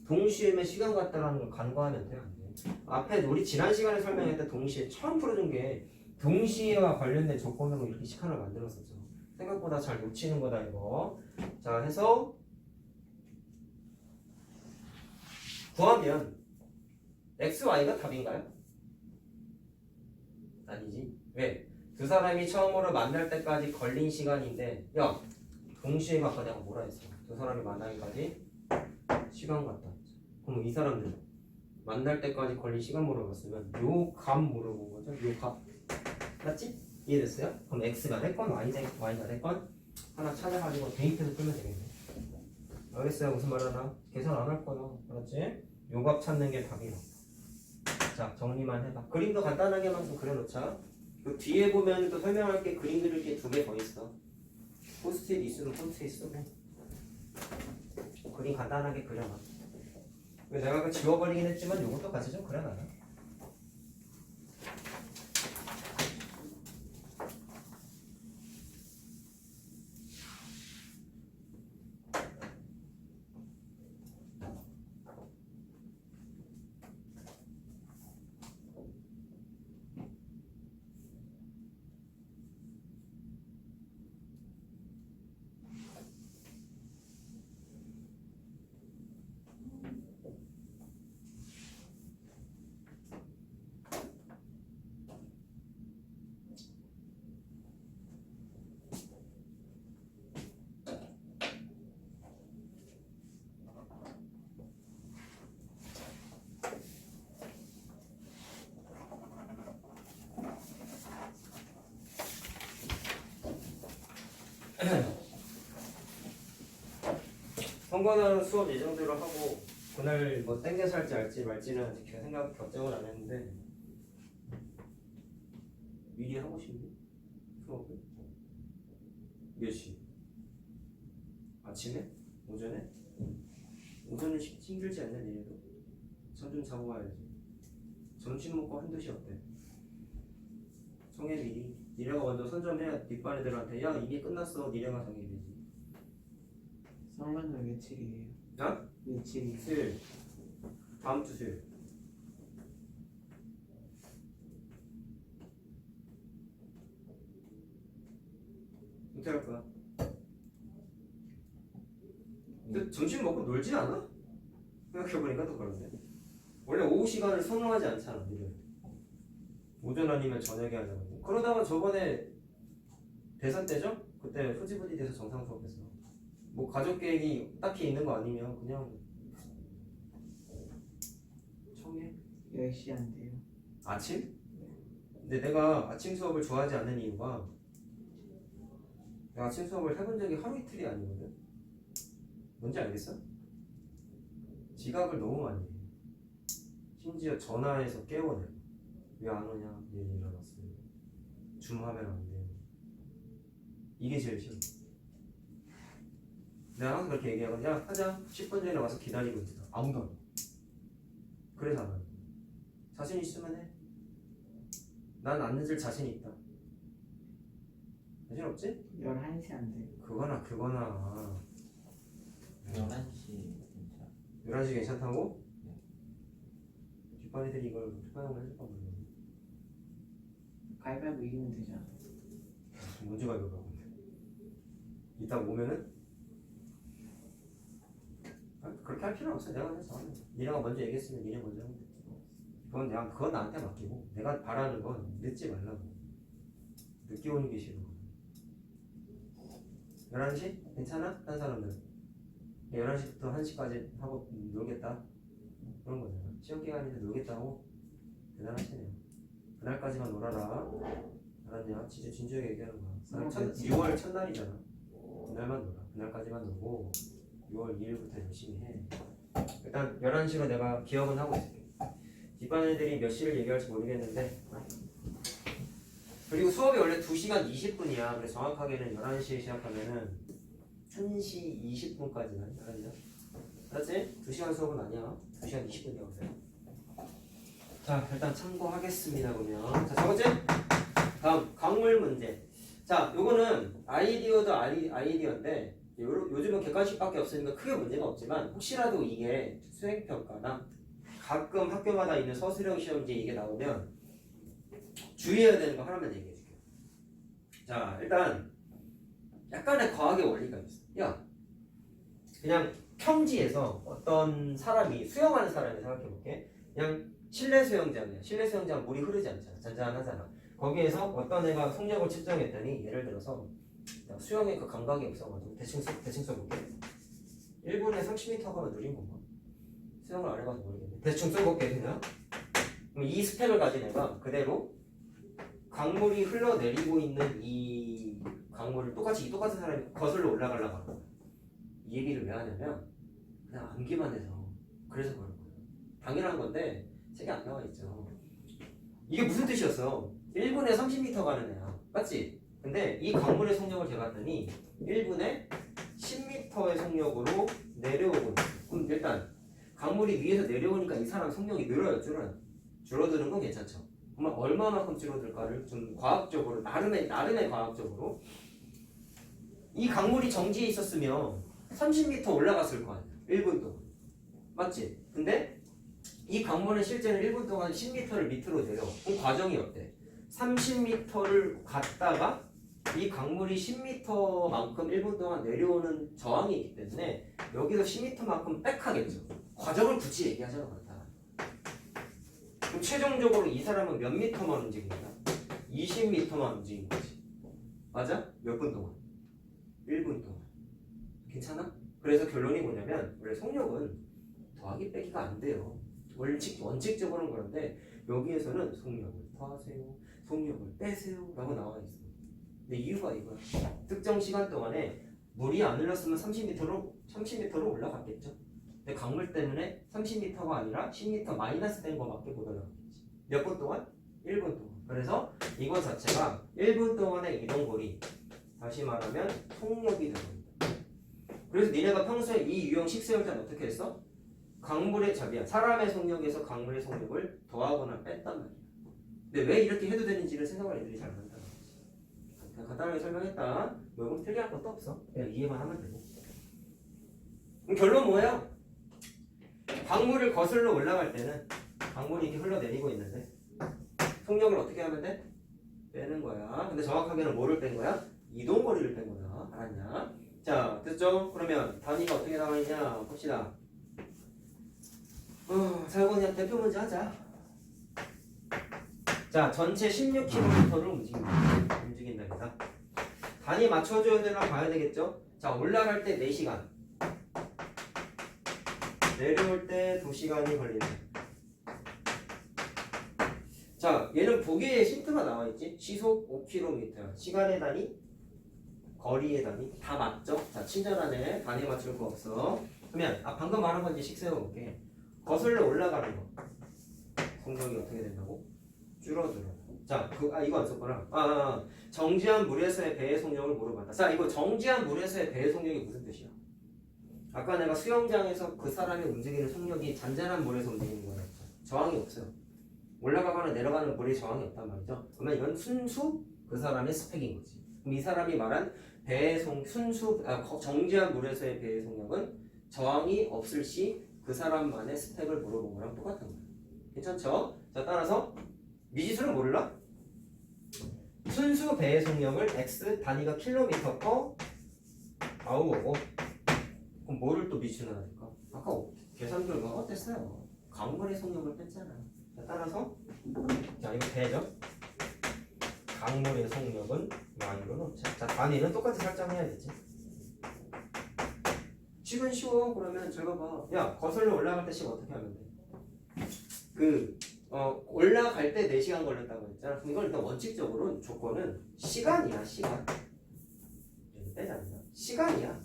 동시에면 시간 같다라는 걸 간과하면 돼, 안 돼? 앞에 우리 지난 시간에 설명했던 동시에 처음 풀어준 게 동시에와 관련된 조건으로 이렇게 식 하나 만들었었죠. 생각보다 잘 놓치는 거다 이거. 자, 해서 구하면 x, y가 답인가요? 아니지. 왜? 두 사람이 처음으로 만날 때까지 걸린 시간인데, 야, 동시에 갖고 내가 뭐라 했어? 두 사람이 만나기까지 시간 같다. 그럼 이 사람들 만날 때까지 걸린 시간 물어봤으면 요 값 물어본 거죠. 요 값. 맞지? 이해됐어요? 그럼 x가 됐건 y가 됐건 하나 찾아가지고 대입해서 풀면 되겠네. 알겠어요? 무슨 말하나? 계산 안 할 거야. 알았지? 요 값 찾는 게 답이야. 자, 정리만 해봐. 그림도 간단하게만 좀 그려놓자. 그 뒤에 보면 또 설명할 게 그림 그릴 게 두 개 더 있어. 포스트잇 있으면 포스트잇 쓰고. 그림 간단하게 그려놔. 내가 아까 지워버리긴 했지만 요것도 같이 좀 그려놔라. 선거는 수업 예정대로 하고 그날 뭐 땡겨서 할지 할지 말지는 아직 결정을 안 했는데 미리 하고 싶니? 수업을? 몇 시? 아침에? 오전에? 오전은 힘들지 않냐 니네도? 잠 좀 자고 와야지. 점심 먹고 한두 시 어때? 정해 미리. 니네가 먼저 선점해야 뒷반 애들한테 야 이게 끝났어 니네가 정해야 되지. 상관은 며칠이에요? 야? 며칠이에요? 수요일. 다음 주 수요일. 어떻게 할 거야? 근데 점심 먹고 놀지 않아? 생각해보니까 또 그런데 원래 오후 시간을 선호하지 않잖아 니들. 오전 아니면 저녁에 하자고. 그러다가 저번에 대선 때죠? 그때 흐지부지 돼서 정상 수업했어. 뭐 가족 계획이 딱히 있는 거 아니면 그냥 청해. 10시 안 돼요. 아침? 근데 내가 아침 수업을 좋아하지 않는 이유가 내가 아침 수업을 해본 적이 하루 이틀이 아니거든. 뭔지 알겠어? 지각을 너무 많이 해. 심지어 전화해서 깨워내. 왜 안 오냐? 얘 일어났어요. 줌하면 안 돼. 이게 제일 싫어. 내가 항상 그렇게 얘기하거든. 야 하자. 10분 전에 와서 기다리고 있어. 아무도 안 와. 그래서 안 하는 거야. 자신 있으면 해. 난 안 늦을 자신 있다. 자신 없지? 11시 안 돼. 그거나 11시 진짜 11시 괜찮다고? 네. 뒷반 애들이 이걸 투표용을 해줄까 모르겠네. 가위바위보 이기면 되잖아. 뭔지 가려고 이따 오면은 그렇게 할 필요는 없어. 내가 해서 니네가 먼저 얘기했으면 니네 먼저 하면 돼. 그건 나한테 맡기고 내가 바라는 건 늦지 말라고. 늦게 오는 게 싫은 거야. 11시? 괜찮아? 딴 사람들 11시부터 1시까지 하고 놀겠다 그런 거잖아. 시험 기간인데 놀겠다고? 대단하시네요. 그날까지만 놀아라. 알았냐? 진짜 진지하게 얘기하는 거야. 6월 첫날이잖아. 그날만 놀아. 그날까지만 놀고 6월 2일부터 열심히 해. 일단 11시로 내가 기억은 하고 있을게. 뒷반 애들이 몇 시를 얘기할지 모르겠는데 그리고 수업이 원래 2시간 20분이야. 그래서 정확하게는 11시에 시작하면은 1시 20분까지는 알았냐? 알았지? 2시간 수업은 아니야. 2시간 20분이야. 그래. 자, 일단 참고하겠습니다. 그러면 자, 첫 번째 다음 강물 문제. 자, 요거는 아이디어도 아이디어인데 요즘은 객관식밖에 없으니까 크게 문제가 없지만 혹시라도 이게 수행평가나 가끔 학교마다 있는 서술형 시험지에 이게 나오면 주의해야 되는 거 하나만 얘기해 줄게요. 자, 일단 약간의 과학의 원리가 있어. 야, 그냥 평지에서 어떤 사람이 수영하는 사람이 생각해 볼게. 그냥 실내 수영장이야. 실내 수영장 물이 흐르지 않잖아. 잔잔하잖아. 거기에서 어떤 애가 속력을 측정했더니 예를 들어서 수영에 그 감각이 없어가지고 대충 써볼게. 1분에 30m가 느린 건가? 수영을 안 해봐서 모르겠네. 대충 써볼게 그냥. 그럼 이 스펙을 가진 애가 그대로 강물이 흘러내리고 있는 이 강물을 똑같은 사람이 거슬러 올라가려고 하는 거야. 이 얘기를 왜 하냐면 그냥 암기만 해서 그래서 그런 거야. 당연한 건데 책에 안 나와 있죠. 이게 무슨 뜻이었어? 1분에 30m 가는 애야. 맞지? 근데 이 강물의 속력을 재봤더니 1분에 10m의 속력으로 내려오고 있어. 그럼 일단 강물이 위에서 내려오니까 이 사람 속력이 늘어요, 줄어요? 줄어드는 건 괜찮죠. 그러면 얼마만큼 줄어들까를 좀 과학적으로 나름의 과학적으로 이 강물이 정지해 있었으면 30m 올라갔을 거 아니야. 1분 동안. 맞지? 근데 이 강물은 실제는 1분 동안 10m를 밑으로 내려. 그럼 과정이 어때? 30m를 갔다가 이 강물이 10m만큼 1분 동안 내려오는 저항이 있기 때문에 여기서 10m만큼 빽하겠죠. 과정을 굳이 얘기하자면 그렇다. 그럼 최종적으로 이 사람은 몇 미터만 움직인다? 20m만 움직인 거지. 맞아? 몇 분 동안? 1분 동안. 괜찮아? 그래서 결론이 뭐냐면 원래 속력은 더하기 빼기가 안 돼요. 원칙적으로는 그런데 여기에서는 속력을 더하세요, 속력을 빼세요 라고 나와 있어. 근데 이유가 이거야. 특정 시간 동안에 물이 안 흘렀으면 30m로 올라갔겠죠. 근데 강물 때문에 30m가 아니라 10m 마이너스 된 거밖에 못 올라갔겠지. 몇 분 동안? 1분 동안. 그래서 이거 자체가 1분 동안의 이동거리, 다시 말하면 속력이 됩니다. 그래서 니네가 평소에 이 유형 식 세울 때는 어떻게 했어? 사람의 속력에서 강물의 속력을 더하거나 뺐단 말이야. 근데 왜 이렇게 해도 되는지를 생각을 애들이 잘 못한다는 거지. 그냥 간단하게 설명했다. 뭐 틀리할 것도 없어. 그냥 이해만 하면 되고. 그럼 결론 뭐예요? 강물을 거슬러 올라갈 때는 강물이 이렇게 흘러내리고 있는데 속력을 어떻게 하면 돼? 빼는 거야. 근데 정확하게는 뭐를 뺀 거야? 이동거리를 뺀 거야. 알았냐? 자, 됐죠? 그러면 단위가 어떻게 나와 있냐? 봅시다. 자, 이거 그냥 대표 문제 하자. 자, 전체 16km를 움직인답니다. 단위 맞춰줘야 되나 봐야 되겠죠? 자, 올라갈 때 4시간. 내려올 때 2시간이 걸린다. 자, 얘는 보기에 힌트가 나와 있지? 시속 5km. 시간의 단위, 거리의 단위 다 맞죠? 자, 친절하네. 단위 맞출 거 없어. 그러면 방금 말한 건 이제 식 세워볼게. 거슬러 올라가는 거. 속력이 어떻게 된다고? 줄어들어. 자, 이거 안 썼구나. 정지한 물에서의 배의 속력을 물어봤다. 자, 이거 정지한 물에서의 배의 속력이 무슨 뜻이야? 아까 내가 수영장에서 그 사람이 움직이는 속력이 잔잔한 물에서 움직이는 거야. 저항이 없어요. 올라가거나 내려가는 물의 저항이 없단 말이죠. 그러면 이건 순수 그 사람의 스펙인 거지. 그럼 이 사람이 말한 정지한 물에서의 배의 속력은 저항이 없을 시 그 사람만의 스펙을 물어본 거랑 똑같은 거예요. 괜찮죠? 자, 따라서 미지수는 몰라? 순수 배의 속력을 x 단위가 킬로미터 퍼 아우어고, 그럼 뭐를 또 미지수는 해야 될까? 아까 계산 결과가 어땠어요? 강물의 속력을 뺐잖아. 자, 따라서 자, 이거 배죠? 강물의 속력은 y로 넣자. 자, 단위는 똑같이 설정해야겠지. 식은 쉬워. 그러면 저거 봐. 야, 거슬러 올라갈 때 식 어떻게 하면 돼? 올라갈 때 4시간 걸렸다고 했잖아. 그럼 이걸 일단 원칙적으로 조건은 시간이야, 시간. 빼자. 시간이야.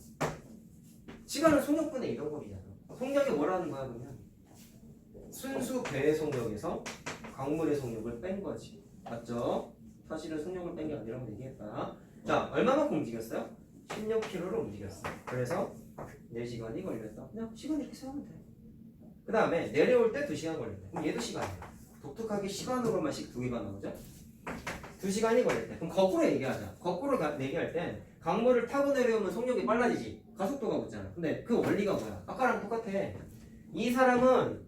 시간은 속력분의 이동거리잖아. 속력이 뭐라는 거야, 그러면? 순수 배의 속력에서 강물의 속력을 뺀 거지. 맞죠? 사실은 속력을 뺀 게 아니라고 얘기했다. 자, 얼마만큼 움직였어요? 16km를 움직였어. 그래서 4시간이 걸렸다. 그냥 시간 이렇게 세우면 돼. 그 다음에 내려올 때 2시간 걸렸다. 그럼 얘도 시간이야. 독특하게 시간으로만 두 개가 나오죠? 2시간이 걸렸대. 그럼 거꾸로 얘기하자. 거꾸로 얘기할 땐 강물을 타고 내려오면 속력이 빨라지지. 가속도가 붙잖아. 근데 그 원리가 뭐야? 아까랑 똑같아. 이 사람은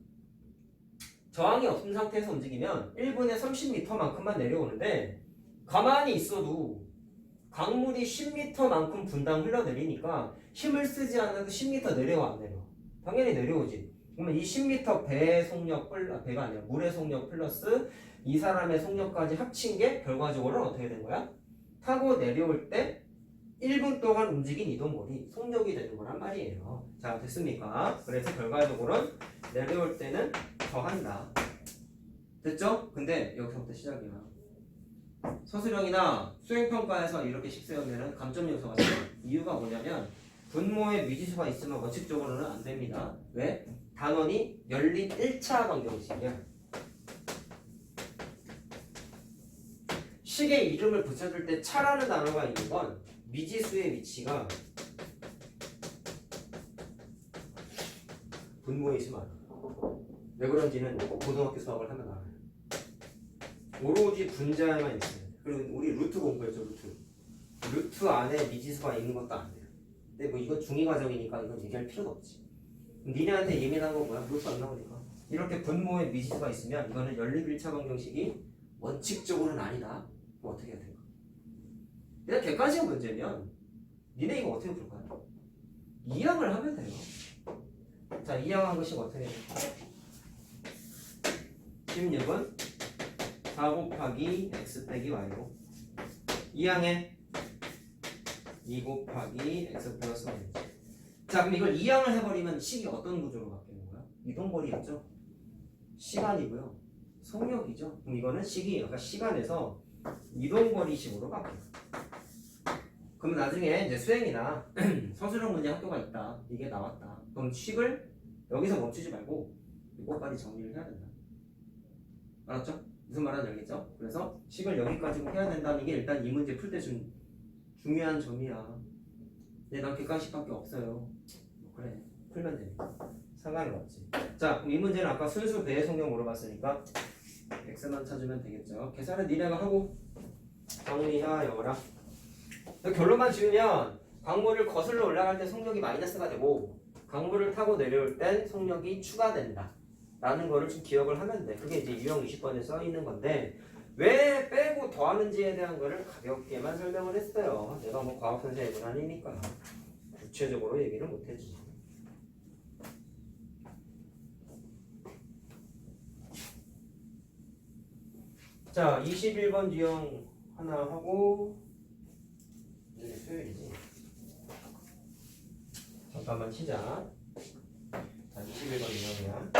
저항이 없는 상태에서 움직이면 1분에 30m만큼만 내려오는데 가만히 있어도 강물이 10m만큼 분당 흘러내리니까 힘을 쓰지 않아도 10m 내려와 안 내려와? 당연히 내려오지. 그러면 이 10m 배의 속력 배가 아니라 물의 속력 플러스 이 사람의 속력까지 합친 게 결과적으로는 어떻게 된 거야? 타고 내려올 때 1분 동안 움직인 이동거리 속력이 되는 거란 말이에요. 자, 됐습니까? 그래서 결과적으로는 내려올 때는 더한다. 됐죠? 근데 여기서부터 시작이야. 서술형이나 수행평가에서 이렇게 식 세우면 감점 요소가 생겨. 이유가 뭐냐면 분모에 미지수가 있으면 원칙적으로는 안 됩니다. 왜? 단원이 열린 1차 방정식이야. 식의 이름을 붙여줄 때 차라는 단어가 있는 건 미지수의 위치가 분모에 있으면 안 돼요. 왜 그런지는 고등학교 수학을 하면 알아요. 오로지 분자에만 있어요. 그리고 우리 루트 공부했죠, 루트 안에 미지수가 있는 것도 안 돼요. 근데 뭐 이건 중2 과정이니까 이건 얘기할 필요가 없지. 니네한테 예민한 건 뭐야? 루트 안 나오니까. 이렇게 분모에 미지수가 있으면 이거는 연립 1차 방정식이 원칙적으로는 아니다. 그럼 어떻게 해야 될까? 그냥 객관식 문제면 니네 이거 어떻게 풀 거야? 이항을 하면 돼요. 자, 이항한 것이 어떻게 될까? 16은 4 곱하기 x 빼기 y로 이항에 2 곱하기 x 플러스 y. 자, 그럼 이걸 이항을 해버리면 식이 어떤 구조로 바뀌는 거야? 이동거리였죠? 시간이고요. 속력이죠? 그럼 이거는 식이 아까 시간에서 이동거리식으로 바뀌어요. 그럼 나중에 이제 수행이나 서술형 문제 학교가 있다. 이게 나왔다. 그럼 식을 여기서 멈추지 말고 이것까지 정리를 해야 된다. 알았죠? 무슨 말하는지 알겠죠? 그래서 식을 여기까지 해야 된다는 게 일단 이 문제 풀 때 좀 중요한 점이야. 근데 난 객관식밖에 없어요. 그래, 풀면 되니까 상관은 없지. 자, 그럼 이 문제는 아까 순수 배의 속력 물어봤으니까 x만 찾으면 되겠죠. 계산은 니네가 하고 정리하여라. 결론만 지으면 강물을 거슬러 올라갈 때 속력이 마이너스가 되고 강물을 타고 내려올 땐 속력이 추가된다 라는 거를 좀 기억을 하면 돼. 그게 이제 유형 20번에 써 있는 건데 왜 빼고 더하는지에 대한 거를 가볍게만 설명을 했어요. 내가 뭐 과학 선생님은 아니니까 구체적으로 얘기를 못 해주지. 자, 21번 유형 하나 하고 이제 수요일이지. 잠깐만 치자. 자, 21번 유형이야.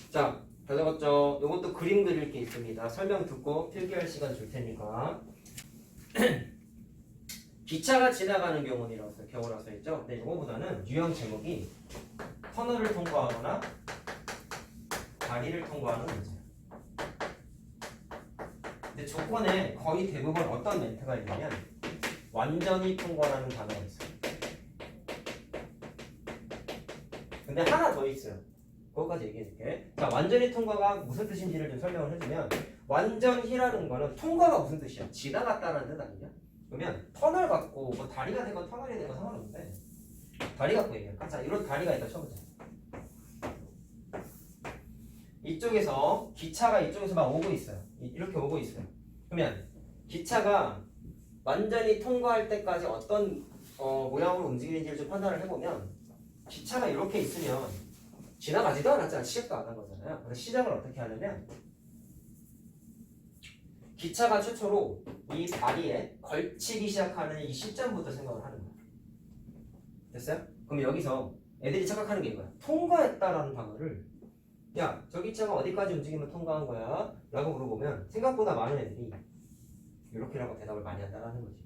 자, 다 적었죠? 요것도 그림 그릴 게 있습니다. 설명 듣고 필기할 시간 줄 테니까. 기차가 지나가는 경우라서 했죠? 근데 이거보다는 유형 제목이 터널을 통과하거나 다리를 통과하는 문제야. 근데 조건에 거의 대부분 어떤 멘트가 있냐면 완전히 통과라는 단어가 있어요. 근데 하나 더 있어요. 그것까지 얘기해줄게. 자, 완전히 통과가 무슨 뜻인지를 좀 설명을 해주면 완전히라는 거는 통과가 무슨 뜻이야? 지나갔다는 뜻 아니냐? 그러면 터널 갖고 뭐 다리가 되건 터널이 되건 상관없는데 다리 갖고 얘기할까? 자, 이런 다리가 있다 쳐보자. 이쪽에서 기차가 이쪽에서 막 오고 있어요. 이렇게 오고 있어요. 그러면 기차가 완전히 통과할 때까지 어떤 모양으로 움직이는지를 좀 판단을 해보면 기차가 이렇게 있으면 지나가지도 않았잖아. 시작도 안 한 거잖아요. 그래서 시작을 어떻게 하냐면 기차가 최초로 이 다리에 걸치기 시작하는 이 시점부터 생각을 하는 거야. 됐어요? 그럼 여기서 애들이 착각하는 게 이거야. 통과했다라는 단어를 야, 저 기차가 어디까지 움직이면 통과한 거야? 라고 물어보면 생각보다 많은 애들이 이렇게라고 대답을 많이 한다는 거지.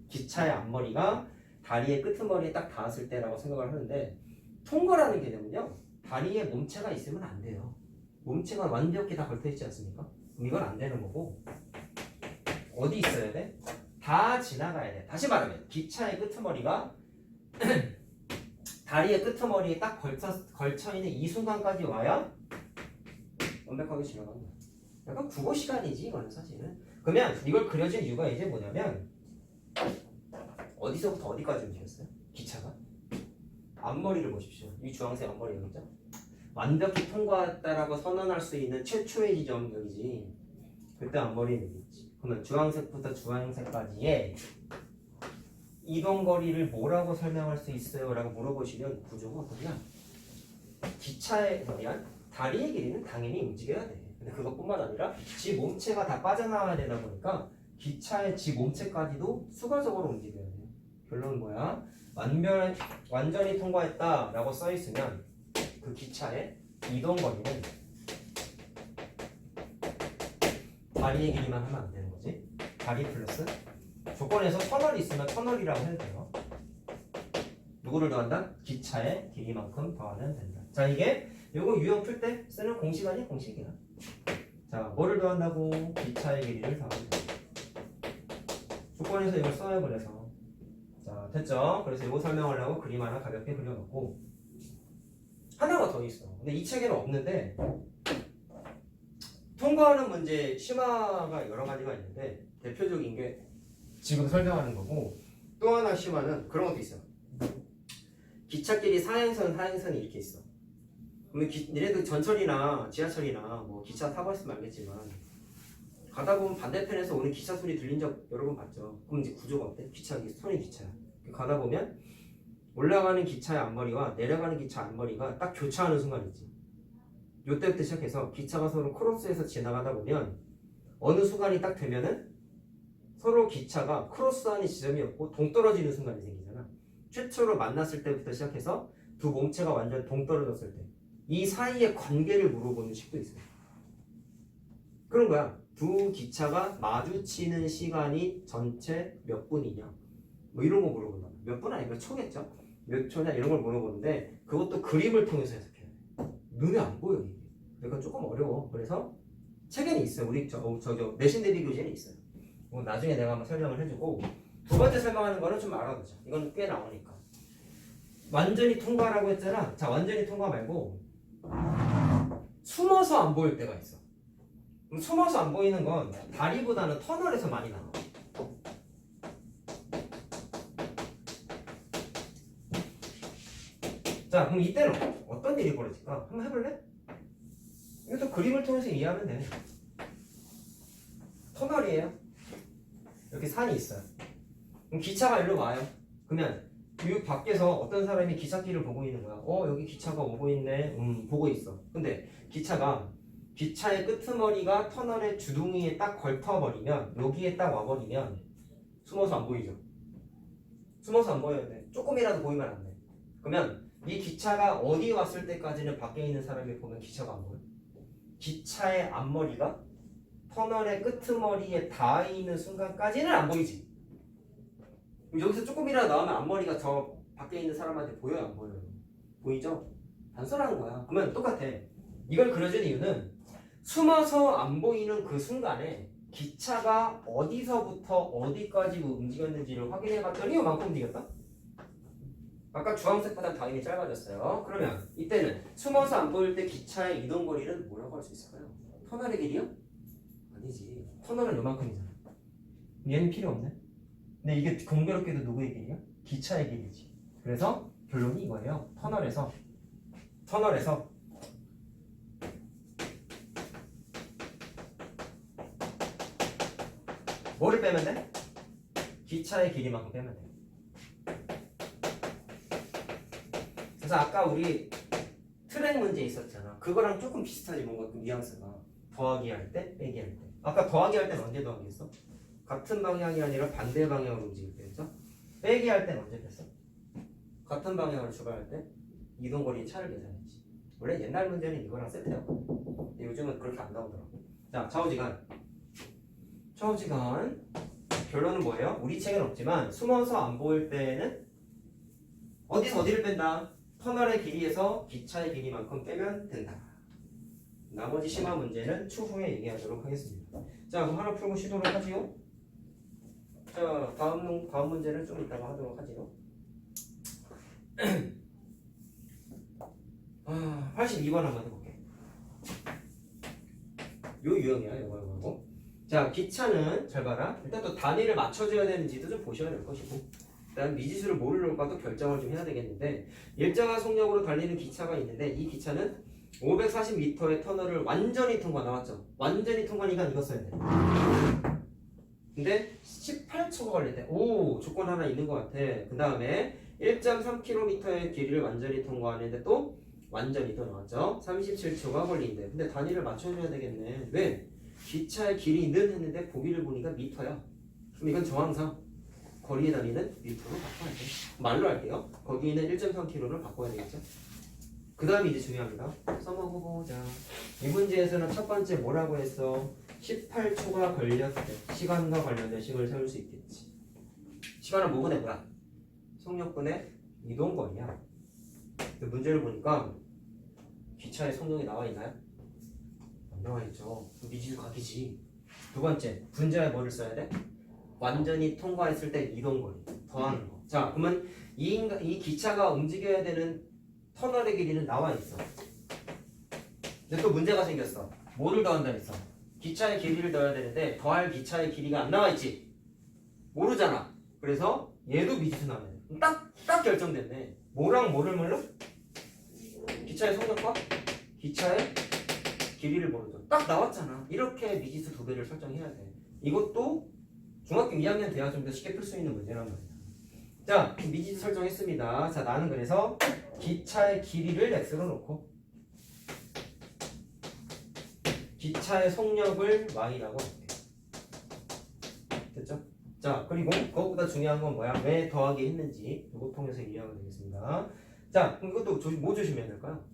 기차의 앞머리가 다리의 끄트머리에 딱 닿았을 때라고 생각을 하는데 통과라는 개념은요. 다리에 몸체가 있으면 안 돼요. 몸체가 완벽히 다 걸쳐있지 않습니까? 그럼 이건 안 되는 거고 어디 있어야 돼? 다 지나가야 돼. 다시 말하면 기차의 끄트머리가 다리의 끄트머리에 딱 걸쳐있는 이 순간까지 와야 완벽하게 지나가는 거야. 약간 국어 시간이지 이거는 사실은. 그러면 이걸 그려진 이유가 이제 뭐냐면 어디서부터 어디까지 움직였어요? 기차가? 앞머리를 보십시오. 이 주황색 앞머리 여기죠? 완벽히 통과했다라고 선언할 수 있는 최초의 지점 여기지. 그때 앞머리는 여기지. 그러면 주황색부터 주황색까지의 이동거리를 뭐라고 설명할 수 있어요? 라고 물어보시면 구조가 어떠냐? 기차에 대한 다리의 길이는 당연히 움직여야 돼. 근데 그것뿐만 아니라 지 몸체가 다 빠져나와야 되다 보니까 기차의 지 몸체까지도 수가적으로 움직여야 돼요. 결론은 뭐야? 완전히 통과했다 라고 써있으면 그 기차의 이동거리는 다리의 길이만 하면 안 되는 거지. 다리 플러스 조건에서 터널이 있으면 터널이라고 해도 돼요. 누구를 더한다? 기차의 길이만큼 더하면 된다. 자, 이게 요거 유형 풀 때 쓰는 공식 아니야? 공식이야. 자, 뭐를 더한다고? 기차의 길이를 더하면 된다. 조건에서 이걸 써요. 그래서 자, 됐죠? 그래서 이거 설명하려고 그림 하나 가볍게 그려놓고 하나가 더 있어. 근데 이 책에는 없는데 통과하는 문제 심화가 여러 가지가 있는데 대표적인 게 지금 설명하는 거고 또 하나 심화는 그런 것도 있어요. 기찻길이 사행선이 이렇게 있어. 그러면 니네도 전철이나 지하철이나 뭐 기차 타봤으면 알겠지만 가다 보면 반대편에서 오는 기차 소리 들린 적 여러 번 봤죠. 그럼 이제 구조가 어때? 손이 기차야. 가다 보면 올라가는 기차의 앞머리와 내려가는 기차 앞머리가 딱 교차하는 순간이지. 요때부터 시작해서 기차가 서로 크로스해서 지나가다 보면 어느 순간이 딱 되면은 서로 기차가 크로스하는 지점이 없고 동떨어지는 순간이 생기잖아. 최초로 만났을 때부터 시작해서 두 몸체가 완전 동떨어졌을 때 이 사이의 관계를 물어보는 식도 있어요. 그런 거야. 두 기차가 마주치는 시간이 전체 몇 분이냐 뭐 이런 거 물어본다. 몇 분 아니 몇 초겠죠? 몇 초냐 이런 걸 물어보는데 그것도 그림을 통해서 해석해야 돼. 눈에 안 보여 이게. 그러니까 조금 어려워. 그래서 책에는 있어요. 우리 저 내신 대비 교재는 있어요. 나중에 내가 한번 설명을 해주고 두 번째 설명하는 거는 좀 알아두자. 이건 꽤 나오니까. 완전히 통과라고 했잖아. 자, 완전히 통과 말고 숨어서 안 보일 때가 있어. 그럼 숨어서 안 보이는 건 다리보다는 터널에서 많이 나와. 자, 그럼 이때는 어떤 일이 벌어질까? 한번 해볼래? 이것도 그림을 통해서 이해하면 돼. 터널이에요. 이렇게 산이 있어요. 그럼 기차가 일로 와요. 그러면 이 밖에서 어떤 사람이 기찻길을 보고 있는 거야. 여기 기차가 오고 있네. 보고 있어. 근데 기차의 끄트머리가 터널의 주둥이에 딱 걸터버리면 여기에 딱 와버리면 숨어서 안 보이죠. 숨어서 안 보여야 돼. 조금이라도 보이면 안 돼. 그러면 이 기차가 어디 왔을 때까지는 밖에 있는 사람이 보면 기차가 안 보여. 기차의 앞머리가 터널의 끄트머리에 닿아 있는 순간까지는 안 보이지. 여기서 조금이라도 나오면 앞머리가 저 밖에 있는 사람한테 보여요, 안 보여요? 보이죠? 단순한 거야. 그러면 똑같아. 이걸 그려준 이유는 숨어서 안 보이는 그 순간에 기차가 어디서부터 어디까지 움직였는지를 확인해 봤더니 이만큼 움직였다. 아까 주황색보다 당연히 짧아졌어요. 그러면 이때는 숨어서 안 보일 때 기차의 이동 거리는 뭐라고 할 수 있을까요? 터널의 길이요? 아니지. 터널은 요만큼이잖아. 얘는 필요 없네. 근데 이게 공교롭게도 누구의 길이야? 기차의 길이지. 그래서 결론이 이거예요. 터널에서 뭐를 빼면 돼? 기차의 길이만큼 빼면 돼. 그래서 아까 우리 트랙 문제 있었잖아. 그거랑 조금 비슷하지 뭔가 그 뉘앙스가. 더하기 할 때, 빼기 할 때. 아까 더하기 할 때는 언제 더하기 했어? 같은 방향이 아니라 반대 방향으로 움직일 때였죠? 빼기 할 때는 언제 뺐어? 같은 방향으로 출발할 때 이동거리 차를 계산했지. 원래 옛날 문제는 이거랑 세트야. 근데 요즘은 그렇게 안 나오더라고. 자, 좌우지간. 결론은 뭐예요? 우리 책은 없지만 숨어서 안 보일 때는 어디서 어디를 뺀다? 터널의 길이에서 기차의 길이만큼 빼면 된다. 나머지 심화 문제는 추후에 얘기하도록 하겠습니다. 자, 그럼 하나 풀고 쉬도록 하지요. 자, 다음 문제는 좀 이따가 하도록 하지요. 82번 한번 해볼게. 요 유형이야, 이거. 자, 기차는 잘 봐라. 일단 또 단위를 맞춰줘야 되는지도 좀 보셔야 될 것이고, 일단 미지수를 뭐를 넣을까도 결정을 좀 해야 되겠는데, 일정한 속력으로 달리는 기차가 있는데 이 기차는 540m의 터널을 완전히 통과 나왔죠. 완전히 통과니까 이거 써야 돼. 근데 18초가 걸릴 때, 오, 조건 하나 있는 것 같아. 그 다음에 1.3km의 길이를 완전히 통과하는데 또 완전히 또 나왔죠. 37초가 걸린대. 근데 단위를 맞춰줘야 되겠네. 왜? 기차의 길이는 했는데 보기를 보니까 미터야. 그럼 이건 정황상 거리의 단위는 미터로 바꿔야 돼. 말로 할게요. 거기는 1.3km를 바꿔야 되겠죠. 그 다음이 이제 중요합니다. 써먹어보자. 이 문제에서는 첫 번째 뭐라고 했어? 18초가 걸렸대. 시간과 관련된 식을 세울 수 있겠지. 시간은 뭐분의 뭐야? 속력분의 이동거리야. 근데 문제를 보니까 기차의 속력이 나와 있나요? 안 나와 있죠. 미지수 각이지. 두 번째, 분자에 뭐를 써야 돼? 완전히 통과했을 때 이동거리 더하는 거. 자, 그러면 이 기차가 움직여야 되는 터널의 길이는 나와 있어. 근데 또 문제가 생겼어. 뭐를 더한다 했어? 기차의 길이를 더해야 되는데 더할 기차의 길이가 안 나와 있지. 모르잖아. 그래서 얘도 미지수 나와야 돼. 딱 결정됐네. 뭐랑 뭐를 몰라? 기차의 속력과 기차의 길이를 모르죠. 딱 나왔잖아. 이렇게 미지수 두 개를 설정해야 돼. 이것도 중학교 2학년 돼야 좀 더 쉽게 풀 수 있는 문제란 말이야. 자, 미지수 설정했습니다. 자, 나는 그래서 기차의 길이를 x로 놓고 기차의 속력을 y라고 할게. 됐죠? 자, 그리고 그것보다 중요한 건 뭐야? 왜 더하기 했는지 이거 통해서 이해하면 되겠습니다. 자, 그럼 이것도 뭐 조심해야 될까요?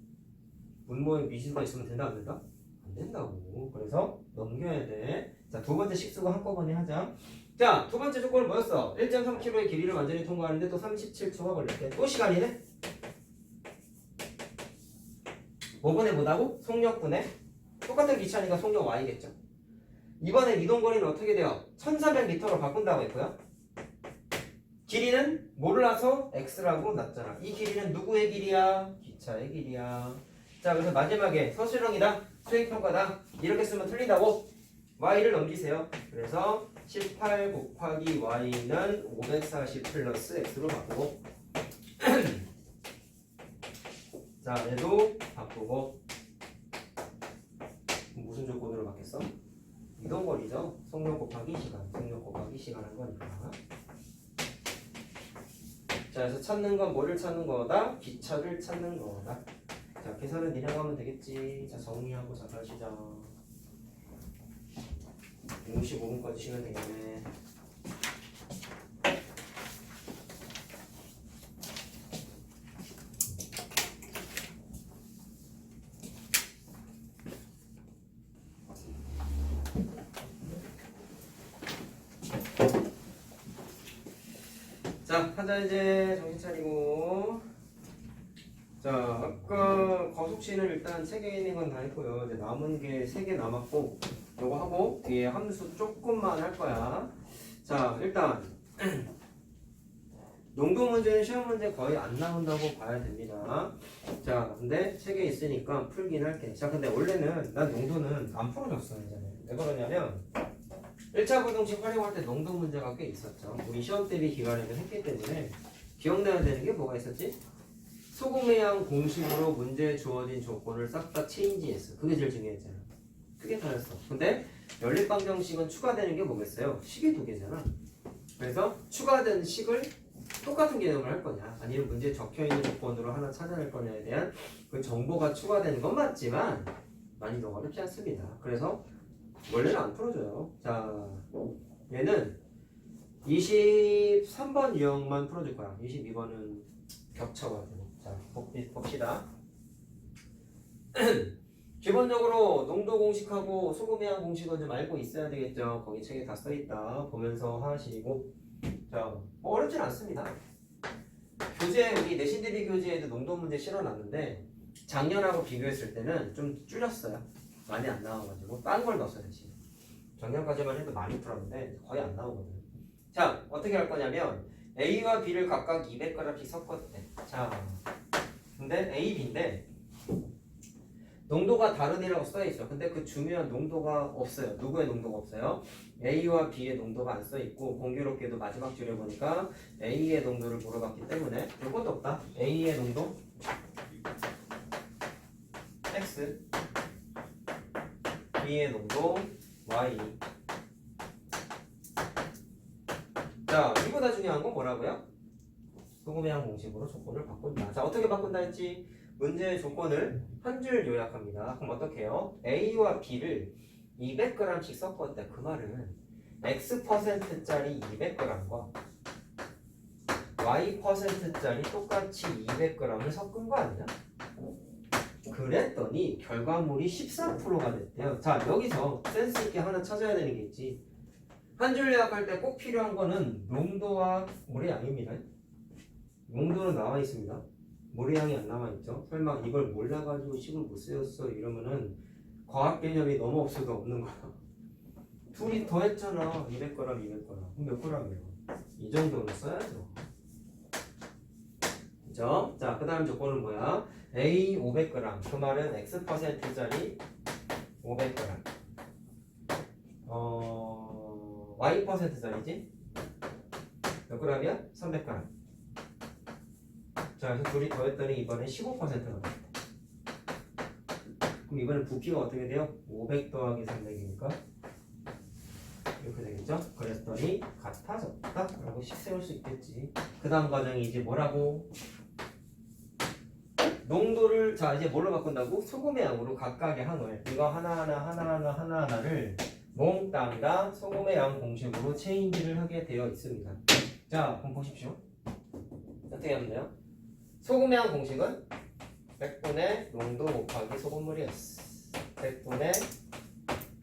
분모에 미지수가 있으면 된다 안 된다? 안 된다고. 그래서 넘겨야 돼. 자, 두 번째 식수고 한꺼번에 하자. 자, 두 번째 조건은 뭐였어? 1.3km의 길이를 완전히 통과하는데 또 37초가 걸렸대. 또 시간이네? 뭐분의 뭐다고? 속력분의 똑같은 기차니까 속력 y겠죠. 이번에 이동거리는 어떻게 돼요? 1300m로 바꾼다고 했고요. 길이는 몰라서 x라고 놨잖아. 이 길이는 누구의 길이야? 기차의 길이야. 자, 그래서 마지막에 서술형이다, 수행평가다 이렇게 쓰면 틀린다고? y를 넘기세요. 그래서 18 곱하기 y는 540 플러스 x로 바꾸고 자, 얘도 바꾸고 무슨 조건으로 바뀌었어? 이동거리죠. 속력 곱하기 시간, 속력 곱하기 시간 한 거니까. 자, 그래서 찾는 건 뭐를 찾는 거다? 기차를 찾는 거다. 자, 계산은 니네가 하면 되겠지. 자, 정리하고 자, 가시자. 55분까지 쉬면 되겠네. 자, 하자 이제 정신 차리고. 자, 아까 거속시는 일단 3개 있는 건 다 했고요. 이제 남은 게 3개 남았고, 요거 하고 뒤에 함수 조금만 할 거야. 자, 일단 농도 문제는 시험 문제 거의 안 나온다고 봐야 됩니다. 자, 근데 3개 있으니까 풀긴 할게. 자, 근데 원래는 난 농도는 안 풀어줬어 예전에. 왜 그러냐면 1차 부동식 활용할 때 농도 문제가 꽤 있었죠. 우리 시험 대비 기간에도 했기 때문에 기억나야 되는 게 뭐가 있었지? 소금의 양 공식으로 문제에 주어진 조건을 싹 다 체인지했어. 그게 제일 중요했잖아. 그게 다였어. 근데 연립방정식은 추가되는 게 뭐겠어요? 식이 2개잖아. 그래서 추가된 식을 똑같은 개념을 할 거냐, 아니면 문제에 적혀있는 조건으로 하나 찾아낼 거냐에 대한 그 정보가 추가되는 건 맞지만 난이도가 어렵지 않습니다. 그래서 원래는 안 풀어줘요. 자, 얘는 23번 유형만 풀어줄 거야. 22번은 겹쳐가지고. 자, 봅시다. 기본적으로 농도 공식하고 소금의 양 공식은 좀 알고 있어야 되겠죠. 거기 책에 다 써있다. 보면서 하시고. 자, 뭐 어렵진 않습니다. 교재, 우리 내신 대비 교재에도 농도 문제 실어놨는데 작년하고 비교했을 때는 좀 줄였어요. 많이 안 나와가지고 딴 걸 넣었어요 대신. 작년까지만 해도 많이 풀었는데 거의 안 나오거든. 자, 어떻게 할 거냐면 A와 B를 각각 200g씩 섞었대. 자, 근데 A, B인데 농도가 다르니라고 써있어. 근데 그 중요한 농도가 없어요. 누구의 농도가 없어요? A와 B의 농도가 안 써있고, 공교롭게도 마지막 줄에 보니까 A의 농도를 물어봤기 때문에 이것도 없다. A의 농도 X, B의 농도 Y. 자, 이보다 중요한 건 뭐라고요? 소금의 양 공식으로 조건을 바꾼다. 자, 어떻게 바꾼다 했지? 문제의 조건을 한 줄 요약합니다. 그럼 어떻게 해요? A와 B를 200g씩 섞었대. 그 말은 X%짜리 200g과 Y%짜리 똑같이 200g을 섞은 거 아니야? 그랬더니 결과물이 13%가 됐대요. 자, 여기서 센스 있게 하나 찾아야 되는 게 있지. 한 줄 요약할 때 꼭 필요한 거는 농도와 모래양입니다. 농도는 나와 있습니다. 모래양이 안 나와 있죠. 설마 이걸 몰라가지고 식을 못 세웠어 이러면은 과학 개념이 너무 없어도 없는 거야. 둘이 더했잖아. 200g, 200g. 그럼 몇 g이에요? 이 정도는 써야죠. 그죠? 자, 그 다음 조건은 뭐야? A 500g. 그 말은 X%짜리 500g. Y%짜리지? 몇 g이야? 300g. 자, 그래서 둘이 더했더니 이번에 15%가 됐다. 그럼 이번에 부피가 어떻게 돼요? 500 더하기 300이니까 이렇게 되겠죠? 그랬더니 같아졌다 라고 식 세울 수 있겠지. 그 다음 과정이 이제 뭐라고? 농도를, 자, 이제 뭘로 바꾼다고? 소금의 양으로 각각의 항을, 이거 하나하나를 몽땅 다 소금의 양 공식으로 체인지를 하게 되어 있습니다. 자, 그럼 보십시오. 어떻게 하면 돼요? 소금의 양 공식은 100분의 농도 곱하기 소금물이었어. 100분의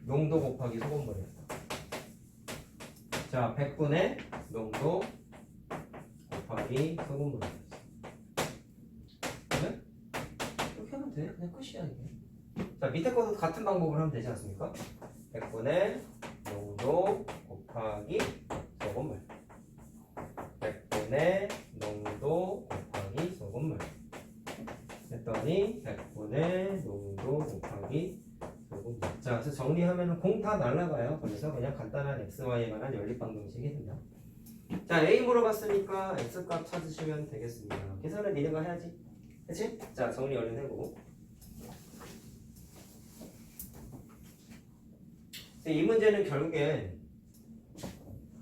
농도 곱하기 소금물이었다. 자, 100분의 농도 곱하기 소금물이었어. 그래? 이렇게 하면 돼. 그냥 끝이야 이게. 자, 밑에 것도 같은 방법을 하면 되지 않습니까? 100분의 농도 곱하기 소금물. 100분의 농도 곱하기 소금물. 했더니 100분의 농도 곱하기 소금물. 자, 그래서 정리하면 공 다 날라가요. 그래서 그냥 간단한 XY에 관한 연립방정식이 된다. 자, A 물어봤으니까 X값 찾으시면 되겠습니다. 계산은 니네가 해야지. 그치? 자, 정리 얼른 해보고. 이 문제는 결국에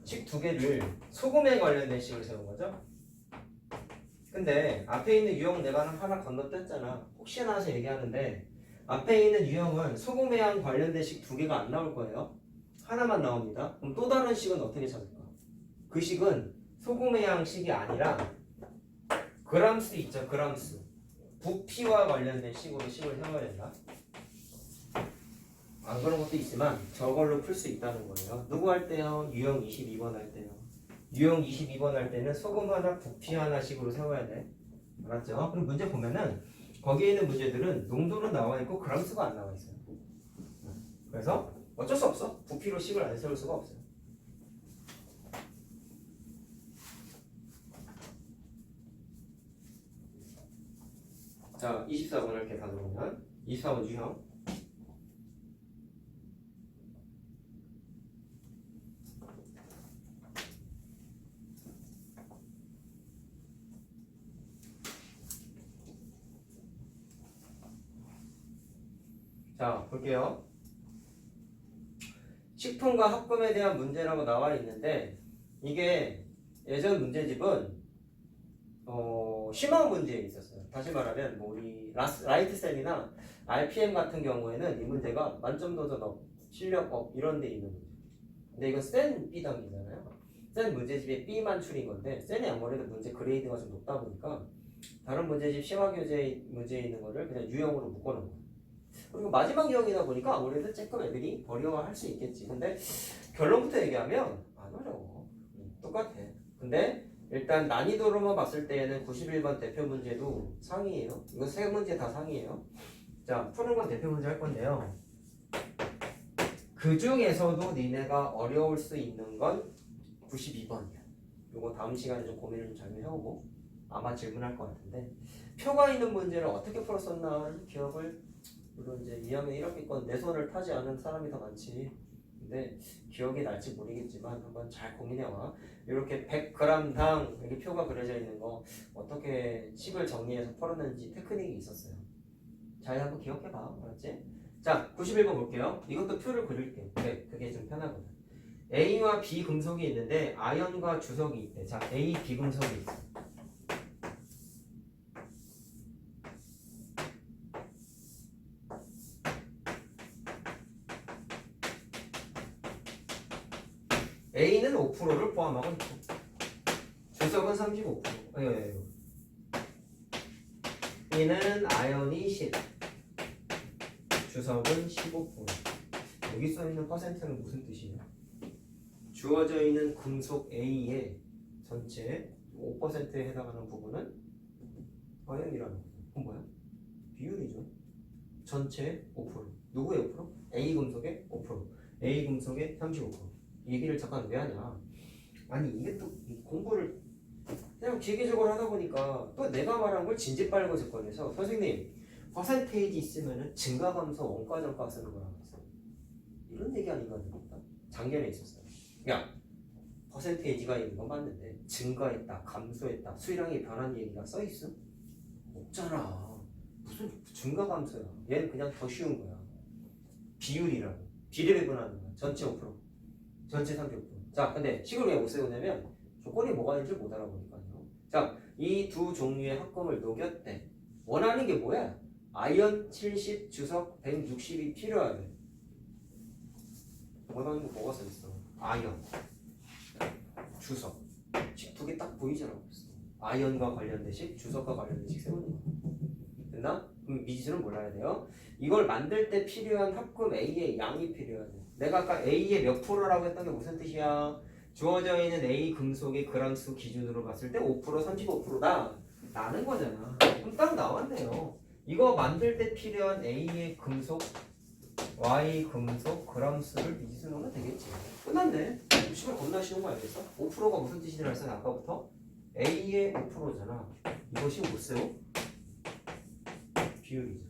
식 2개를 소금에 관련된 식을 세운 거죠. 근데 앞에 있는 유형 내가 하나 건너뛰었잖아. 혹시나 해서 얘기하는데 앞에 있는 유형은 소금의 양 관련된 식 2개가 안 나올 거예요. 하나만 나옵니다. 그럼 또 다른 식은 어떻게 찾을까? 그 식은 소금의 양 식이 아니라 그람수 있죠. 그람수. 부피와 관련된 식으로 식을 세워야 된다. 안 그런 것도 있지만 저걸로 풀 수 있다는 거예요. 누구 할 때요? 유형 22번 할 때요. 유형 22번 할 때는 소금 하나 부피 하나 식으로 세워야 돼. 알았죠? 그럼 문제 보면은 거기에 있는 문제들은 농도는 나와 있고 그람수가 안 나와 있어요. 그래서 어쩔 수 없어. 부피로 식을 안 세울 수가 없어요. 자, 24번을 이렇게 가져오면 24번 유형. 자, 볼게요. 식품과 합금에 대한 문제라고 나와 있는데 이게 예전 문제집은 심한 문제에 있었어요. 다시 말하면 뭐 우리 라이트셀이나 RPM 같은 경우에는 이 문제가 만점 도전업, 실력업 이런 데 있는 문제. 근데 이건 센 B 단계잖아요. 센 문제집에 B만 추린 건데 센이 아무래도 문제 그레이드가 좀 높다 보니까 다른 문제집 심화교재 문제에 있는 거를 그냥 유형으로 묶어놓은 거예요. 그리고 마지막 유형이다 보니까 아무래도 조금 애들이 어려워할 수 있겠지. 근데 결론부터 얘기하면 안 어려워. 똑같아. 근데 일단 난이도로만 봤을 때에는 91번 대표 문제도 상이에요. 이거 세 문제 다 상이에요. 자, 푸는 건 대표 문제 할 건데요. 그 중에서도 니네가 어려울 수 있는 건 92번이야. 요거 다음 시간에 좀 고민을 좀 잘 해오고 아마 질문할 것 같은데 표가 있는 문제를 어떻게 풀었었나 기억을 물론 이제 2학년 1학기권 내 손을 타지 않은 사람이 더 많지. 근데 기억이 날지 모르겠지만 한번 잘 고민해와. 이렇게 100g당 여기 표가 그려져 있는 거 어떻게 식을 정리해서 풀었는지 테크닉이 있었어요. 잘 한번 기억해봐. 알았지? 자, 91번 볼게요. 이것도 표를 그릴게. 그래, 그게 좀 편하거든. A와 B 금속이 있는데 아연과 주석이 있대. 자, A, B 금속이 있어. A는 5%를 포함하고 있고 주석은 35%. B는 아연이 10, 주석은 15%. 여기 써있는 퍼센트는 무슨 뜻이냐? 주어져 있는 금속 A의 전체 5%에 해당하는 부분은 아연이라는 거죠. 그건 뭐야? 비율이죠. 전체 5%. 누구의 5%? A 금속의 5%. A 금속의 35%. 이 얘기를 잠깐 왜 하냐? 아니 이게 또 공부를 그냥 기계적으로 하다 보니까 또 내가 말한 걸 진지 빨고 습관해서 선생님 퍼센테이지 있으면은 증가 감소 원가 정가 쓰는 거라고 했어요. 이런 얘기 아닌가 합니다. 작년에 있었어요. 야 퍼센테이지가 있는 건 맞는데 증가했다 감소했다 수량이 변한 얘기가 써있어? 없잖아. 무슨 증가 감소야. 얘는 그냥 더 쉬운 거야. 비율이라고 비례 배분하는 거야. 전체 5% 전체 35%. 자, 근데 식을 왜 못 세우냐면 조건이 뭐가 있는지 못 알아보니까요. 자, 이 두 종류의 합금을 녹였대. 원하는 게 뭐야? 아연 70, 주석 160이 필요하대. 원하는 거 뭐가 써있어? 아연, 주석. 식 두 개 딱 보이잖아. 아연과 관련된 식, 주석과 관련된 식 세우는 거. 됐나? 그럼 미지수는 몰라야 돼요. 이걸 만들 때 필요한 합금 A의 양이 필요하대. 내가 아까 A의 몇 프로라고 했던 게 무슨 뜻이야? 주어져 있는 A 금속의 그람수 기준으로 봤을 때 5%, 35%다 라는 거잖아. 그럼 딱 나왔네요. 이거 만들 때 필요한 A의 금속, Y 금속 그람수를 미지수 넣으면 되겠지. 끝났네. 시간 겁나 쉬운 거 알겠어? 5%가 무슨 뜻이냐 했어 아까부터? A의 5%잖아. 이것이 못 세워? 비율이죠.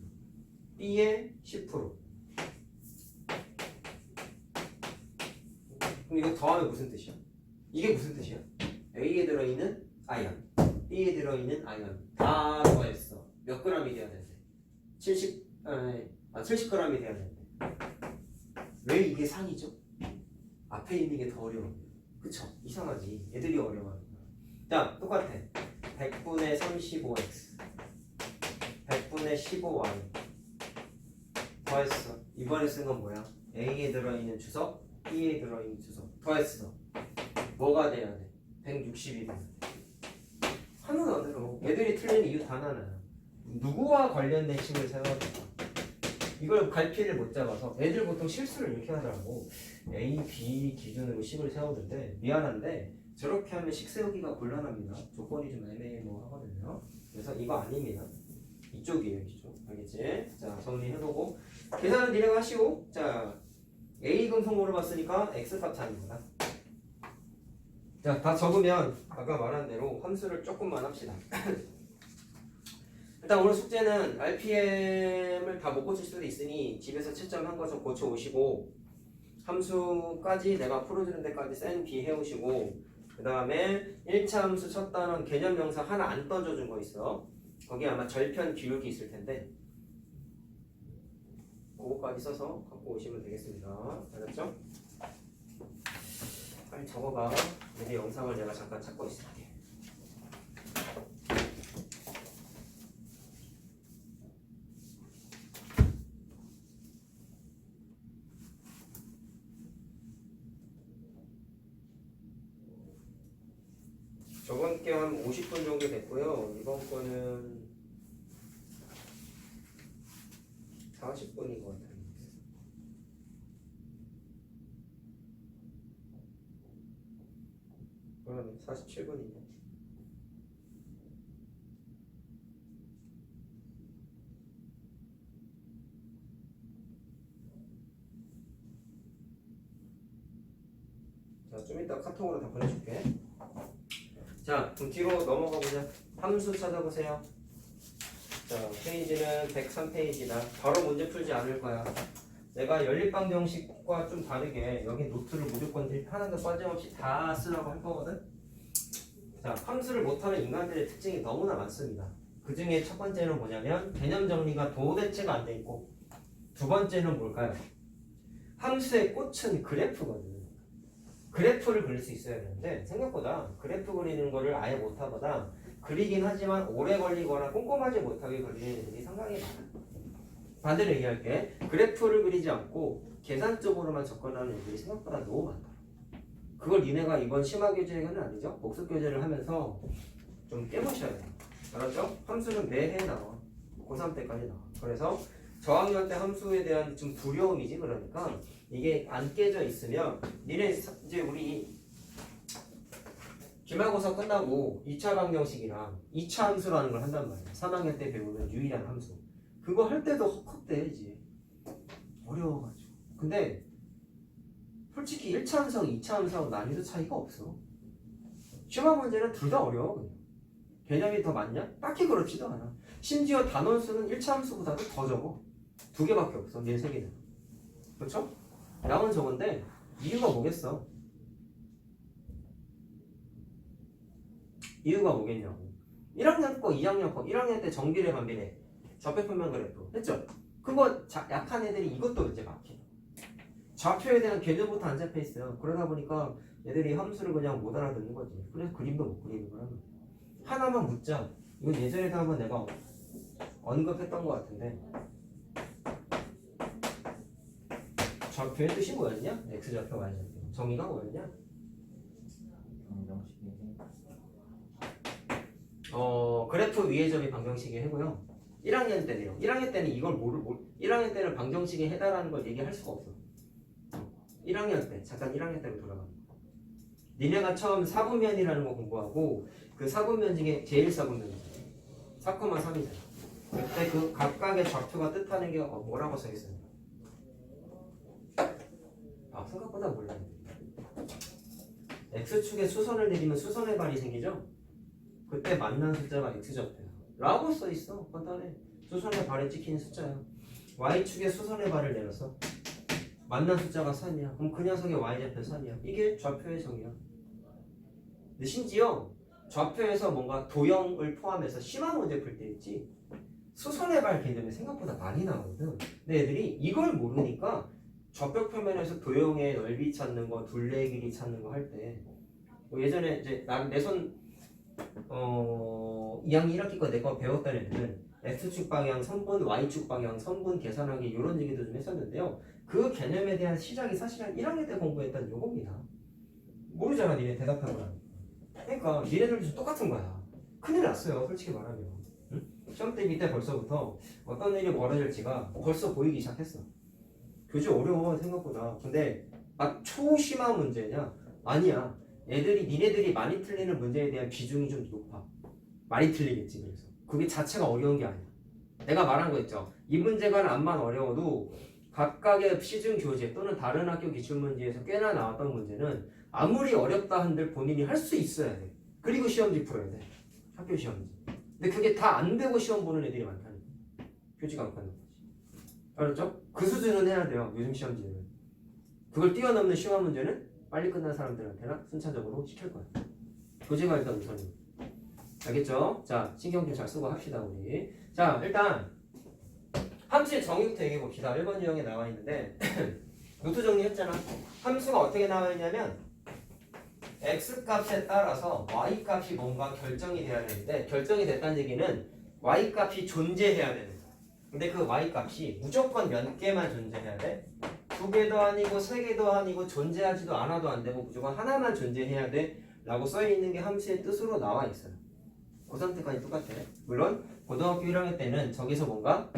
B의 10%. 그럼 이거 더하면 무슨 뜻이야? 이게 무슨 뜻이야? A에 들어있는 아연, B에 들어있는 아연 다 더했어. 몇 g이 돼야 되는데? 70g이 돼야 되는데. 왜 이게 상이죠? 앞에 있는 게 더 어려워요. 그쵸? 이상하지. 애들이 어려워하는 거야. 자, 똑같아. 100분의 35x 100분의 15y 더했어. 이번에 쓴 건 뭐야? A에 들어있는 주석, B에 들어있는 주석 더했어. 뭐가 돼야 돼? 160이 돼야 돼. 하면 안 돼요. 애들이 틀린 이유 단 하나야. 누구와 관련된 식을 세워야 돼? 이걸 갈피를 못 잡아서 애들 보통 실수를 이렇게 하더라고. A, B 기준으로 식을 세우는데 미안한데 저렇게 하면 식 세우기가 곤란합니다. 조건이 좀 애매모호하거든요. 그래서 이거 아닙니다. 이쪽이에요, 이쪽. 알겠지? 자, 정리해보고 계산은 니네가 하시고, 자, A 금속 물어봤으니까 X값 찾는 거다. 자, 다 적으면 아까 말한 대로 함수를 조금만 합시다. 일단 오늘 숙제는 RPM을 다 못 고칠 수도 있으니 집에서 채점한 거 좀 고쳐오시고, 함수까지 내가 풀어주는 데까지 센 B 해오시고, 그 다음에 1차 함수 첫 단원 개념 명사 하나 안 던져준 거 있어. 거기 아마 절편 비율기 있을 텐데 그거까지 써서 갖고 오시면 되겠습니다. 알았죠? 빨리 적어봐. 여기 영상을 내가 잠깐 찾고 있을게. 저번 게 한 50분 정도 됐고요. 이번 거는 40분인 것 같아요. 그러면 47분이네. 자, 좀 이따 카톡으로 다 보내줄게. 자, 그럼 뒤로 넘어가 보자. 함수 찾아보세요. 자, 페이지는 103페이지다. 바로 문제 풀지 않을 거야. 내가 연립방정식과 좀 다르게 여기 노트를 무조건 하나도 빠짐없이 다 쓰라고 할 거거든. 자, 함수를 못하는 인간들의 특징이 너무나 많습니다. 그 중에 첫 번째는 뭐냐면 개념 정리가 도대체가 안 돼 있고, 두 번째는 뭘까요? 함수의 꽃은 그래프거든. 그래프를 그릴 수 있어야 되는데 생각보다 그래프 그리는 거를 아예 못하거나 그리긴 하지만 오래 걸리거나 꼼꼼하지 못하게 그리는 애들이 상당히 많아. 반대로 얘기할게. 그래프를 그리지 않고 계산적으로만 접근하는 애들이 생각보다 너무 많다. 그걸 니네가 이번 심화교재는 아니죠? 복습교재를 하면서 좀 깨무셔야 돼요. 알았죠? 함수는 매해 나와. 고3 때까지 나와. 그래서 저학년 때 함수에 대한 좀 두려움이지. 그러니까 이게 안 깨져 있으면 니네 이제 우리 기말고사 끝나고 2차 방정식이랑 2차 함수라는 걸 한단 말이야. 3학년 때 배우는 유일한 함수. 그거 할 때도 헉헉대 이제. 어려워가지고. 근데 솔직히 1차 함수하고 2차 함수하고 난이도 차이가 없어. 시험 문제는 둘 다 어려워 그냥. 개념이 더 많냐? 딱히 그렇지도 않아. 심지어 단원수는 1차 함수보다도 더 적어. 2개밖에 없어. 얘 3개는. 그렇죠? 양은 적은데 이유가 뭐겠어? 이유가 뭐겠냐고. 1학년 거, 2학년 거, 1학년 때 정비례 반비례 좌표평면 그래프 했죠? 그거 약한 애들이 이것도 이제 막혀. 좌표에 대한 개념부터 안 잡혀 있어요. 그러다 보니까 애들이 함수를 그냥 못 알아듣는 거지. 그래서 그림도 못 그리는 거야. 하나만 묻자. 이건 예전에도 한번 내가 언급했던 것 같은데, 좌표의 뜻이 뭐였냐? x좌표, y좌표. 정의가 뭐였냐? 방정식이 그래프 위의 점이 방정식의 해고요. 1학년 때네요. 1학년 때는 이걸 1학년 때는 방정식의 해다라는 걸 얘기할 수가 없어. 1학년 때, 잠깐 1학년 때로 돌아가. 니네가 처음 사분면이라는 거 공부하고 그 사분면 중에 제일 사분면이 4,3이잖아. 그때 그 각각의 좌표가 뜻하는 게 뭐라고 써있어요? 아, 생각보다 몰라요. X축에 수선을 내리면 수선의 발이 생기죠? 그때 만난 숫자가 X좌표야 라고 써있어. 간단해. 수선의 발에 찍힌 숫자야. Y축에 수선의 발을 내렸어. 만난 숫자가 3이야. 그럼 그 녀석의 Y좌표 3이야. 이게 좌표의 정의야. 근데 심지어 좌표에서 뭔가 도형을 포함해서 심한 문제 풀 때 있지, 수선의 발 개념이 생각보다 많이 나오거든. 근데 애들이 이걸 모르니까 좌표 표면에서 도형의 넓이 찾는 거, 둘레 길이 찾는 거 할 때, 예전에 이제 내 손 2학년 1학기과 내가 배웠던 애들은 X축 방향 선분, Y축 방향 선분 계산하기 이런 얘기도 좀 했었는데요. 그 개념에 대한 시작이 사실은 1학년 때 공부했던 요겁니다. 모르잖아, 니네 대답하거나. 그러니까 니네들도 똑같은 거야. 큰일 났어요, 솔직히 말하면. 응? 시험 때 밑에 벌써부터 어떤 일이 벌어질지가 벌써 보이기 시작했어. 교재 어려워 생각보다. 근데 막 초심화 문제냐? 아니야. 니네들이 많이 틀리는 문제에 대한 비중이 좀 높아. 많이 틀리겠지. 그래서 그게 자체가 어려운 게 아니야. 내가 말한 거 있죠. 이 문제가 암만 어려워도 각각의 시중 교재 또는 다른 학교 기출문제에서 꽤나 나왔던 문제는 아무리 어렵다 한들 본인이 할 수 있어야 돼. 그리고 시험지 풀어야 돼. 학교 시험지. 근데 그게 다 안 되고 시험 보는 애들이 많다니까. 교지가 안 받는 거지. 알았죠? 그 수준은 해야 돼요. 요즘 시험지는. 그걸 뛰어넘는 쉬운 문제는 빨리 끝난 사람들한테나 순차적으로 시킬 거야. 교재가 일단 우선이고. 알겠죠? 자, 신경 좀 잘 쓰고 합시다, 우리. 자, 일단 함수의 정의부터 얘기해 봅시다. 1번 유형에 나와 있는데 노트 정리했잖아. 함수가 어떻게 나와 있냐면 x 값에 따라서 y 값이 뭔가 결정이 돼야 되는데, 결정이 됐다는 얘기는 y 값이 존재해야 되는 거야. 근데 그 y 값이 무조건 몇 개만 존재해야 돼? 2개도 아니고 3개도 아니고 존재하지도 않아도 안 되고 무조건 하나만 존재해야 돼 라고 써 있는 게 함수의 뜻으로 나와 있어요. 고3 때까지 똑같아. 물론 고등학교 1학년 때는 저기서 뭔가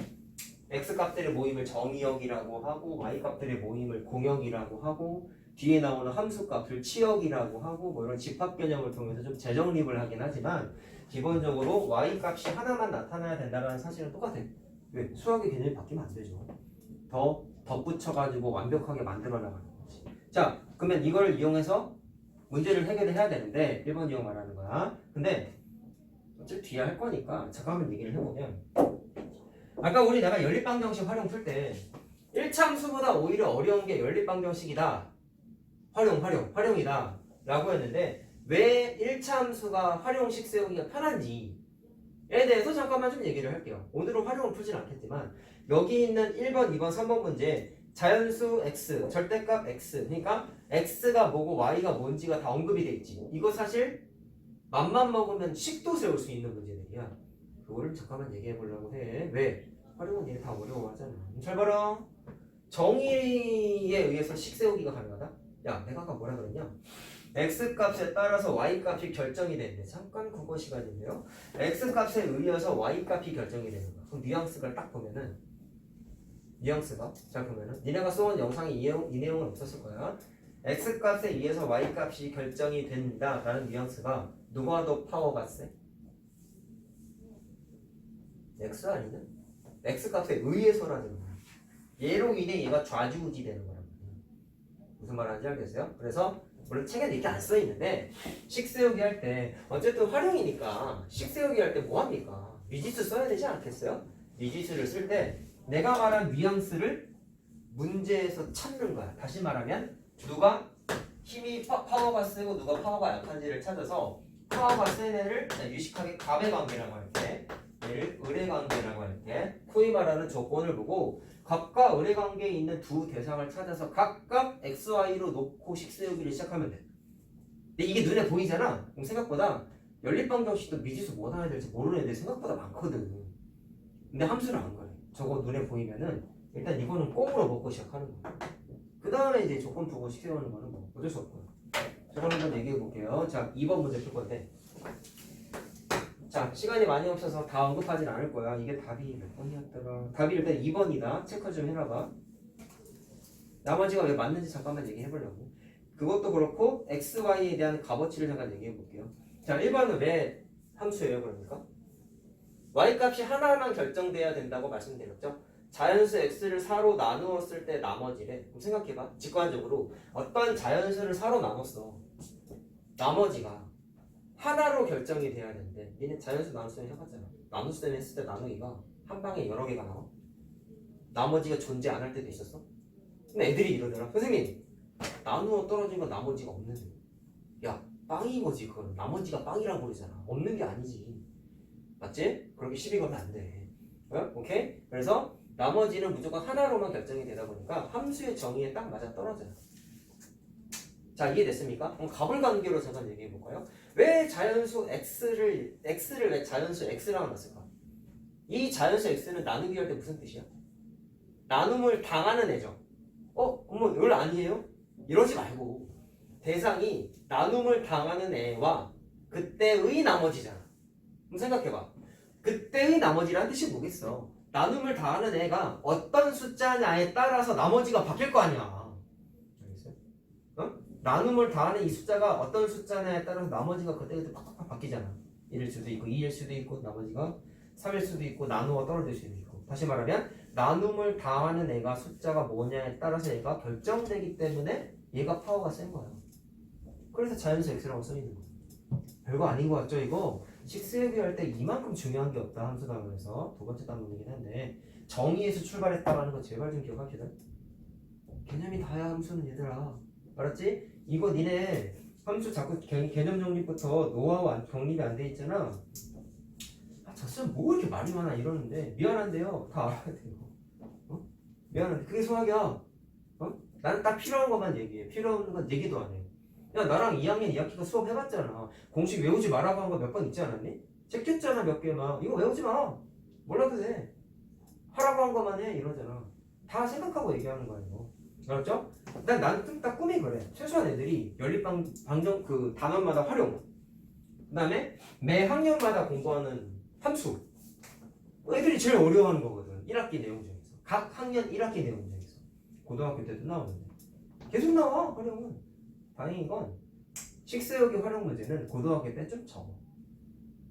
x 값들의 모임을 정의역이라고 하고 y 값들의 모임을 공역이라고 하고 뒤에 나오는 함수 값을 치역이라고 하고 뭐 이런 집합 개념을 통해서 좀 재정립을 하긴 하지만 기본적으로 y 값이 하나만 나타나야 된다는 사실은 똑같아. 왜? 수학의 개념이 바뀌면 안 되죠. 더 덧붙여가지고 완벽하게 만들어 나가는 거지. 자, 그러면 이걸 이용해서 문제를 해결해야 되는데 1번 이용 말하는 거야. 근데 어차피 뒤에 할 거니까 잠깐만 얘기를 해보면, 아까 우리 내가 연립방정식 활용 풀 때 1참수보다 오히려 어려운 게 연립방정식이다. 활용이다 라고 했는데 왜 1참수가 활용식 세우기가 편한지에 대해서 잠깐만 좀 얘기를 할게요. 오늘은 활용을 풀진 않겠지만 여기 있는 1번, 2번, 3번 문제 자연수 x, 절대값 x, 그러니까 x가 뭐고 y가 뭔지가 다 언급이 돼 있지. 이거 사실 맘만 먹으면 식도 세울 수 있는 문제들이야. 그거를 잠깐만 얘기해 보려고 해. 왜? 활용은 얘네 다 어려워하잖아. 잘 봐라. 정의에 의해서 식 세우기가 가능하다? 야, 내가 아까 뭐라 그랬냐? x 값에 따라서 y 값이 결정이 되는데, 잠깐 국어 시간인데요. x 값에 의해서 y 값이 결정이 되는 거야. 그럼 뉘앙스를 딱 보면은, 뉘앙스가 잘 보면은 니네가 써온 영상에 이 내용은 없었을 거야. x 값에 의해서 y 값이 결정이 된다라는 뉘앙스가 누가 더 파워가 세? x 아니면? x 값에 의해서라는 거야. 얘로 인해 얘가 좌지우지 되는 거란 말이야. 무슨 말 하는지 알겠어요? 그래서 물론 책에는 이렇게 안 써 있는데 식 세우기 할 때 어쨌든 활용이니까 식 세우기 할 때 뭐 합니까? 미지수 써야 되지 않겠어요? 미지수를 쓸 때 내가 말한 뉘앙스를 문제에서 찾는 거야. 다시 말하면 누가 힘이 파워가 세고 누가 파워가 약한지를 찾아서 파워가 센 애를 유식하게 갑의 관계라고 할게. 얘를 을의 관계라고 할게. 소위 말하는 조건을 보고 갑과 을의 관계에 있는 두 대상을 찾아서 각각 xy로 놓고 식 세우기를 시작하면 돼. 근데 이게 눈에 보이잖아. 그럼 생각보다 연립방정식도 미지수 뭐 나와야 될지 모르는 애들 생각보다 많거든. 근데 함수를 안 가려. 저거 눈에 보이면은 일단 이거는 꽁으로 먹고 시작하는 거야. 그 다음에 이제 조건 두고 식 세우는 거는 뭐 어쩔 수 없고요. 저걸 한번 얘기해 볼게요. 자, 2번 문제 풀 건데, 자, 시간이 많이 없어서 다 언급하진 않을 거야. 이게 답이 몇 번이었더라? 답이 일단 2번이다. 체크 좀 해놔봐. 나머지가 왜 맞는지 잠깐만 얘기해 보려고. 그것도 그렇고 x, y에 대한 값어치를 잠깐 얘기해 볼게요. 자, 1번은 왜 함수예요, 그러니까? y 값이 하나만 결정돼야 된다고 말씀드렸죠? 자연수 x를 4로 나누었을 때 나머지래. 그럼 생각해봐. 직관적으로 어떤 자연수를 4로 나눴어. 나머지가 하나로 결정이 돼야 되는데 얘는 자연수 나눗셈 해봤잖아. 나눗셈 했을 때 나누기가 한 방에 여러 개가 나와. 나머지가 존재 안 할 때도 있었어. 근데 애들이 이러더라. 선생님, 나누어 떨어진 건 나머지가 없는데. 야, 빵인 거지. 그건 나머지가 빵이라고 그러잖아. 없는 게 아니지. 맞지? 그렇게 시비 걸면 안 돼. 오케이? 그래서 나머지는 무조건 하나로만 결정이 되다 보니까 함수의 정의에 딱 맞아 떨어져요. 자, 이해됐습니까? 그럼 가불관계로 잠깐 얘기해 볼까요? 왜 자연수 x를 왜 자연수 x라고 놨을까? 이 자연수 x는 나누기 할 때 무슨 뜻이야? 나눔을 당하는 애죠. 어머, 을 아니에요? 이러지 말고 대상이 나눔을 당하는 애와 그때의 나머지잖아. 그럼 생각해봐. 그때의 나머지라는 뜻이 뭐겠어? 나눔을 당하는 애가 어떤 숫자냐에 따라서 나머지가 바뀔 거 아니야. 알겠어요? 나눔을 다하는 이 숫자가 어떤 숫자냐에 따라서 나머지가 그때그때 팍팍팍 바뀌잖아. 1일 수도 있고 2일 수도 있고 나머지가 3일 수도 있고 나누어 떨어질 수도 있고. 다시 말하면 나눔을 다하는 애가 숫자가 뭐냐에 따라서 얘가 결정되기 때문에 얘가 파워가 센 거야. 그래서 자연수 x라고 써있는 거야. 별거 아닌 거 같죠 이거? 식스헤비 할 때 이만큼 중요한 게 없다 함수 단원에서 두 번째 단원이긴 한데 정의에서 출발했다라는 거 제발 좀 기억합시다. 개념이 다야 함수는 얘들아. 알았지? 이거 니네 함수 자꾸 개념 정립부터 노하우 정립이 안 돼 있잖아. 아, 저 쌤 뭐 이렇게 말이 많아 이러는데 미안한데요. 다 알아야 돼요. 어? 미안한데 그게 수학이야. 어? 나는 딱 필요한 것만 얘기해. 필요한 건 얘기도 안 해. 야 나랑 2학년 2학기가 수업 해봤잖아. 공식 외우지 말라고 한 거 몇 번 있지 않았니? 제꼈잖아 몇 개만. 이거 외우지 마. 몰라도 돼. 하라고 한 것만 해 이러잖아. 다 생각하고 얘기하는 거야 이거. 알았죠? 난 딱 꿈이 그래. 최소한 애들이 연립방정 그 단원마다 활용. 그 다음에 매 학년마다 공부하는 함수. 애들이 제일 어려워하는 거거든. 1학기 내용 중에서. 각 학년 1학기 내용 중에서. 고등학교 때도 나오는데. 계속 나와 활용은. 다행인 건 식스여기 활용 문제는 고등학교 때 좀 적어.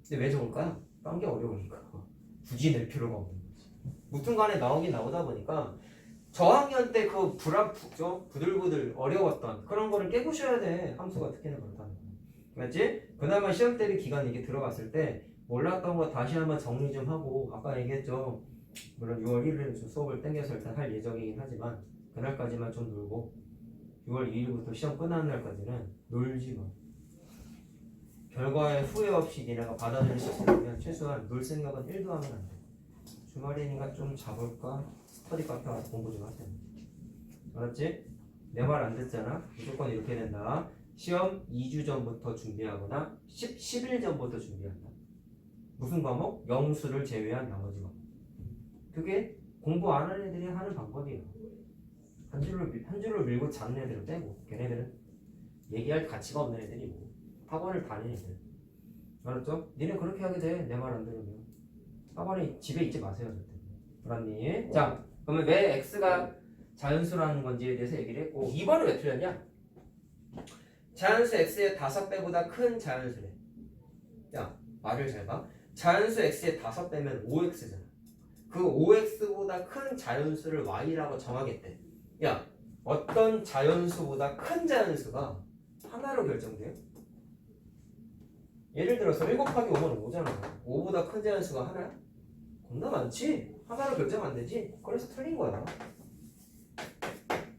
근데 왜 적을까요? 딴 게 어려우니까. 굳이 낼 필요가 없는 거지. 무튼 간에 나오긴 나오다 보니까 저학년 때 그 부들부들 어려웠던 그런 거를 깨부셔야 돼. 함수가 특히나 그렇다는 거. 맞지? 그나마 시험 대비 기간 이게 들어갔을 때 몰랐던 거 다시 한번 정리 좀 하고 아까 얘기했죠. 물론 6월 1일에 좀 수업을 땡겨서 일단 할 예정이긴 하지만 그날까지만 좀 놀고 6월 2일부터 시험 끝나는 날까지는 놀지 마. 결과에 후회 없이 니네가 받아들일 수 있으면 최소한 놀 생각은 1도 하면 안 돼. 주말이니까 좀 자볼까? 스터디 카페 가서 공부 좀 하세요. 알았지? 내 말 안 듣잖아? 무조건 이렇게 된다. 시험 2주 전부터 준비하거나 10일 전부터 준비한다. 무슨 과목? 영수를 제외한 나머지 과목. 그게 공부 안 하는 애들이 하는 방법이에요. 한 줄로 밀고 자는 애들은 빼고 걔네들은 얘기할 가치가 없는 애들이고 학원을 다니는 애들. 알았죠? 니네 그렇게 하게 돼. 내 말 안 들으면. 학원에 집에 있지 마세요. 절대. 알았니? 자, 그러면 왜 x가 자연수라는 건지에 대해서 얘기를 했고 2번은 왜 틀렸냐? 자연수 x의 5배보다 큰 자연수래. 야, 말을 잘 봐. 자연수 x의 5배면 5x잖아. 그 5x보다 큰 자연수를 y라고 정하겠대. 야, 어떤 자연수보다 큰 자연수가 하나로 결정돼요? 예를 들어서 1 곱하기 5는 5잖아. 5보다 큰 자연수가 하나야? 겁나 많지? 하나로 결정 안 되지? 그래서 틀린 거야.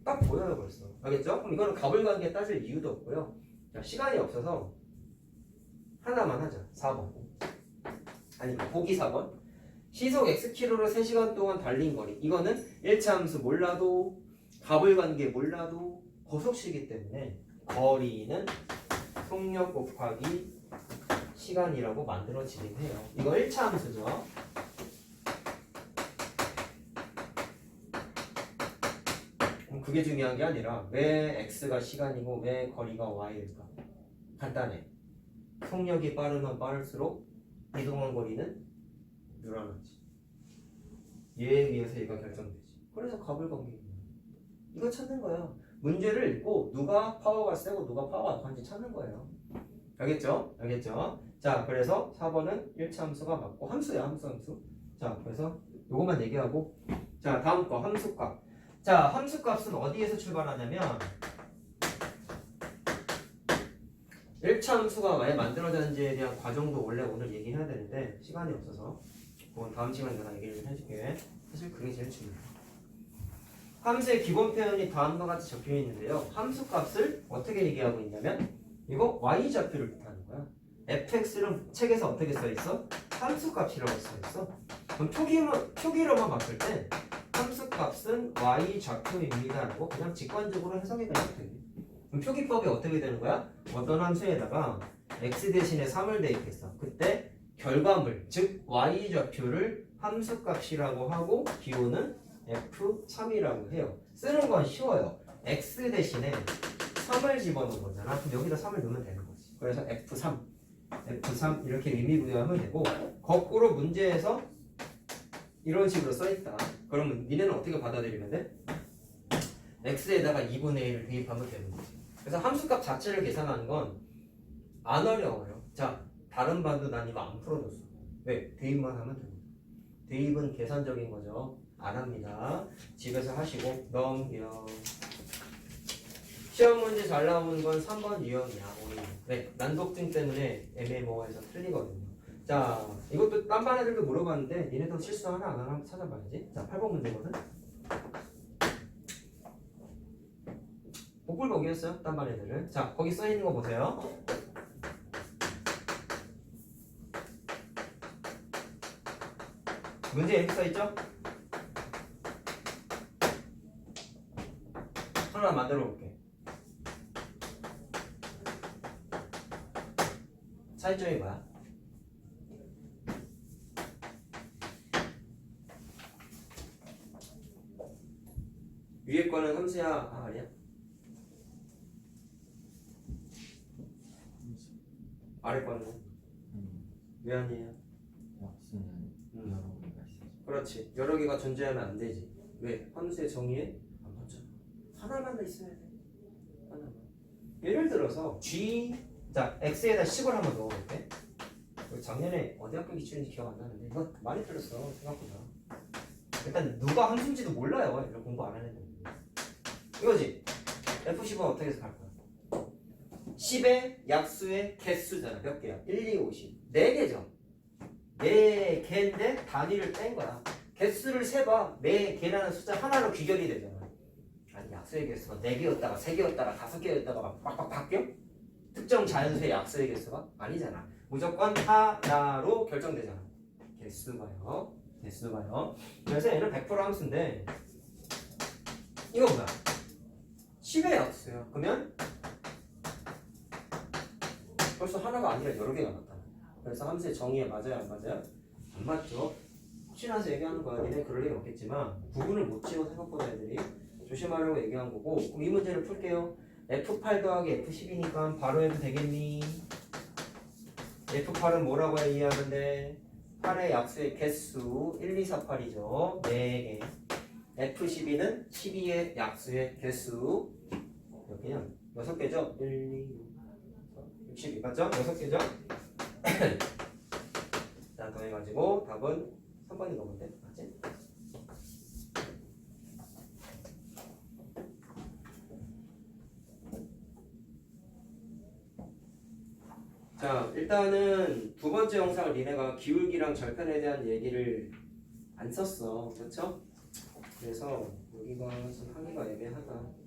딱 보여요 벌써. 알겠죠? 그럼 이거는 가불관계 따질 이유도 없고요. 자, 시간이 없어서 하나만 하자. 4번. 아니 보기 4번. 시속 Xkm로 3시간 동안 달린 거리. 이거는 1차 함수 몰라도 가불관계 몰라도 거속시기 때문에 거리는 속력 곱하기 시간이라고 만들어지긴 해요. 이거 1차 함수죠. 그게 중요한 게 아니라 왜 x가 시간이고 왜 거리가 y일까? 간단해. 속력이 빠르면 빠를수록 이동한 거리는 늘어나지. 얘에 의해서 얘가 결정되지. 그래서 가불관계입니다. 이거 찾는 거야. 문제를 읽고 누가 파워가 세고 누가 파워가 약한지 찾는 거예요. 알겠죠? 알겠죠? 자, 그래서 4번은 1차 함수가 맞고 함수야, 함수. 자, 그래서 요것만 얘기하고 자, 다음 거 함수값. 자, 함수값은 어디에서 출발하냐면 1차 함수가 왜 만들어졌는지에 대한 과정도 원래 오늘 얘기해야 되는데 시간이 없어서 그건 다음 시간에 내가 얘기를 좀 해줄게. 사실 그게 제일 중요해. 함수의 기본 표현이 다음과 같이 적혀 있는데요. 함수값을 어떻게 얘기하고 있냐면 이거 y좌표를 뜻하는 거야. fx는 책에서 어떻게 써있어? 함수값이라고 써있어. 그럼 표기로만 봤을 때 함수값은 y좌표입니다 라고 그냥 직관적으로 해석이 그냥 돼. 그럼 표기법이 어떻게 되는 거야? 어떤 함수에다가 x 대신에 3을 대입했어. 그때 결과물, 즉 y좌표를 함수값이라고 하고 기호는 f3이라고 해요. 쓰는 건 쉬워요. x 대신에 3을 집어넣은 거잖아. 그럼 여기다 3을 넣으면 되는 거지. 그래서 f3 이렇게 의미부여하면 되고 거꾸로 문제에서 이런 식으로 써있다. 그러면 니네는 어떻게 받아들이면 돼? x에다가 2분의 1을 대입하면 되는 거지. 그래서 함수값 자체를 계산하는 건 안 어려워요. 자, 다른 반도 난 이거 안 풀어줬어. 왜? 대입만 하면 됩니다. 대입은 계산적인 거죠. 안 합니다. 집에서 하시고 넘겨. 시험 문제 잘 나오는 건 3번 유형이야. 오히려. 네, 난독증 때문에 애매모호해서 틀리거든요. 자, 이것도 딴 반 애들도 물어봤는데 니네도 실수 하나 안 하나 한번 찾아봐야지. 자, 8번 문제거든. 복불복이었어요. 딴 반 애들은. 자, 거기 써 있는 거 보세요. 문제 이렇게 써 있죠? 하나 만들어 볼게. 차이점이 뭐야? 위에 거는 함수야, 아니야? 아래 거는 왜 아니에요? 약수는 여러 개가 있어서. 그렇지. 여러 개가 존재하면 안 되지. 왜? 함수의 정의에 안 맞잖아. 하나만 더 있어야 돼. 하나만. 예를 들어서 G, 자 X에다 10을 한번 넣어볼게. 작년에 어디 학교 기출인지 기억 안 나는데 이거 많이 틀렸어 생각보다. 일단 누가 함수인지도 몰라요. 이런 공부 안 하는 애들. 이거지. F10은 어떻게 해서 갈 거야? 10의 약수의 개수잖아. 몇 개야? 1, 2, 5, 10. 4개죠. 4개인데 단위를 뺀 거야. 개수를 세봐. 4개라는 숫자 하나로 귀결이 되잖아. 아니 약수의 개수가 4개였다가 3개였다가 5개였다가 막 바뀌어? 특정 자연수의 약수의 개수가? 아니잖아. 무조건 하나로 결정되잖아. 개수가요. 개수가요. 그래서 얘는 100% 함수인데 이거 뭐야? 10의 약수야. 그러면 벌써 하나가 아니라 여러 개가 나타나. 그래서 함수의 정의에 맞아요, 안 맞아요? 안 맞죠. 혹시나서 얘기하는 거야. 니네 그럴 일 없겠지만 구분을 못 지어 생각보다 애들이 조심하려고 얘기한 거고. 그럼 이 문제를 풀게요. F8 더하기 F10이니까 바로 해도 되겠니? F8은 뭐라고 해 이해하는데 8의 약수의 개수 1, 2, 4, 8이죠. 4개. F12는 12의 약수의 개수 몇 개냐? 6개죠? 1, 2, 62 맞죠? 6개죠? 자 더해가지고 답은 3번인 거 본데 맞지? 자 일단은 두 번째 영상을 니네가 기울기랑 절편에 대한 얘기를 안 썼어. 그렇죠? 그래서 여기가 좀 하기가 애매하다.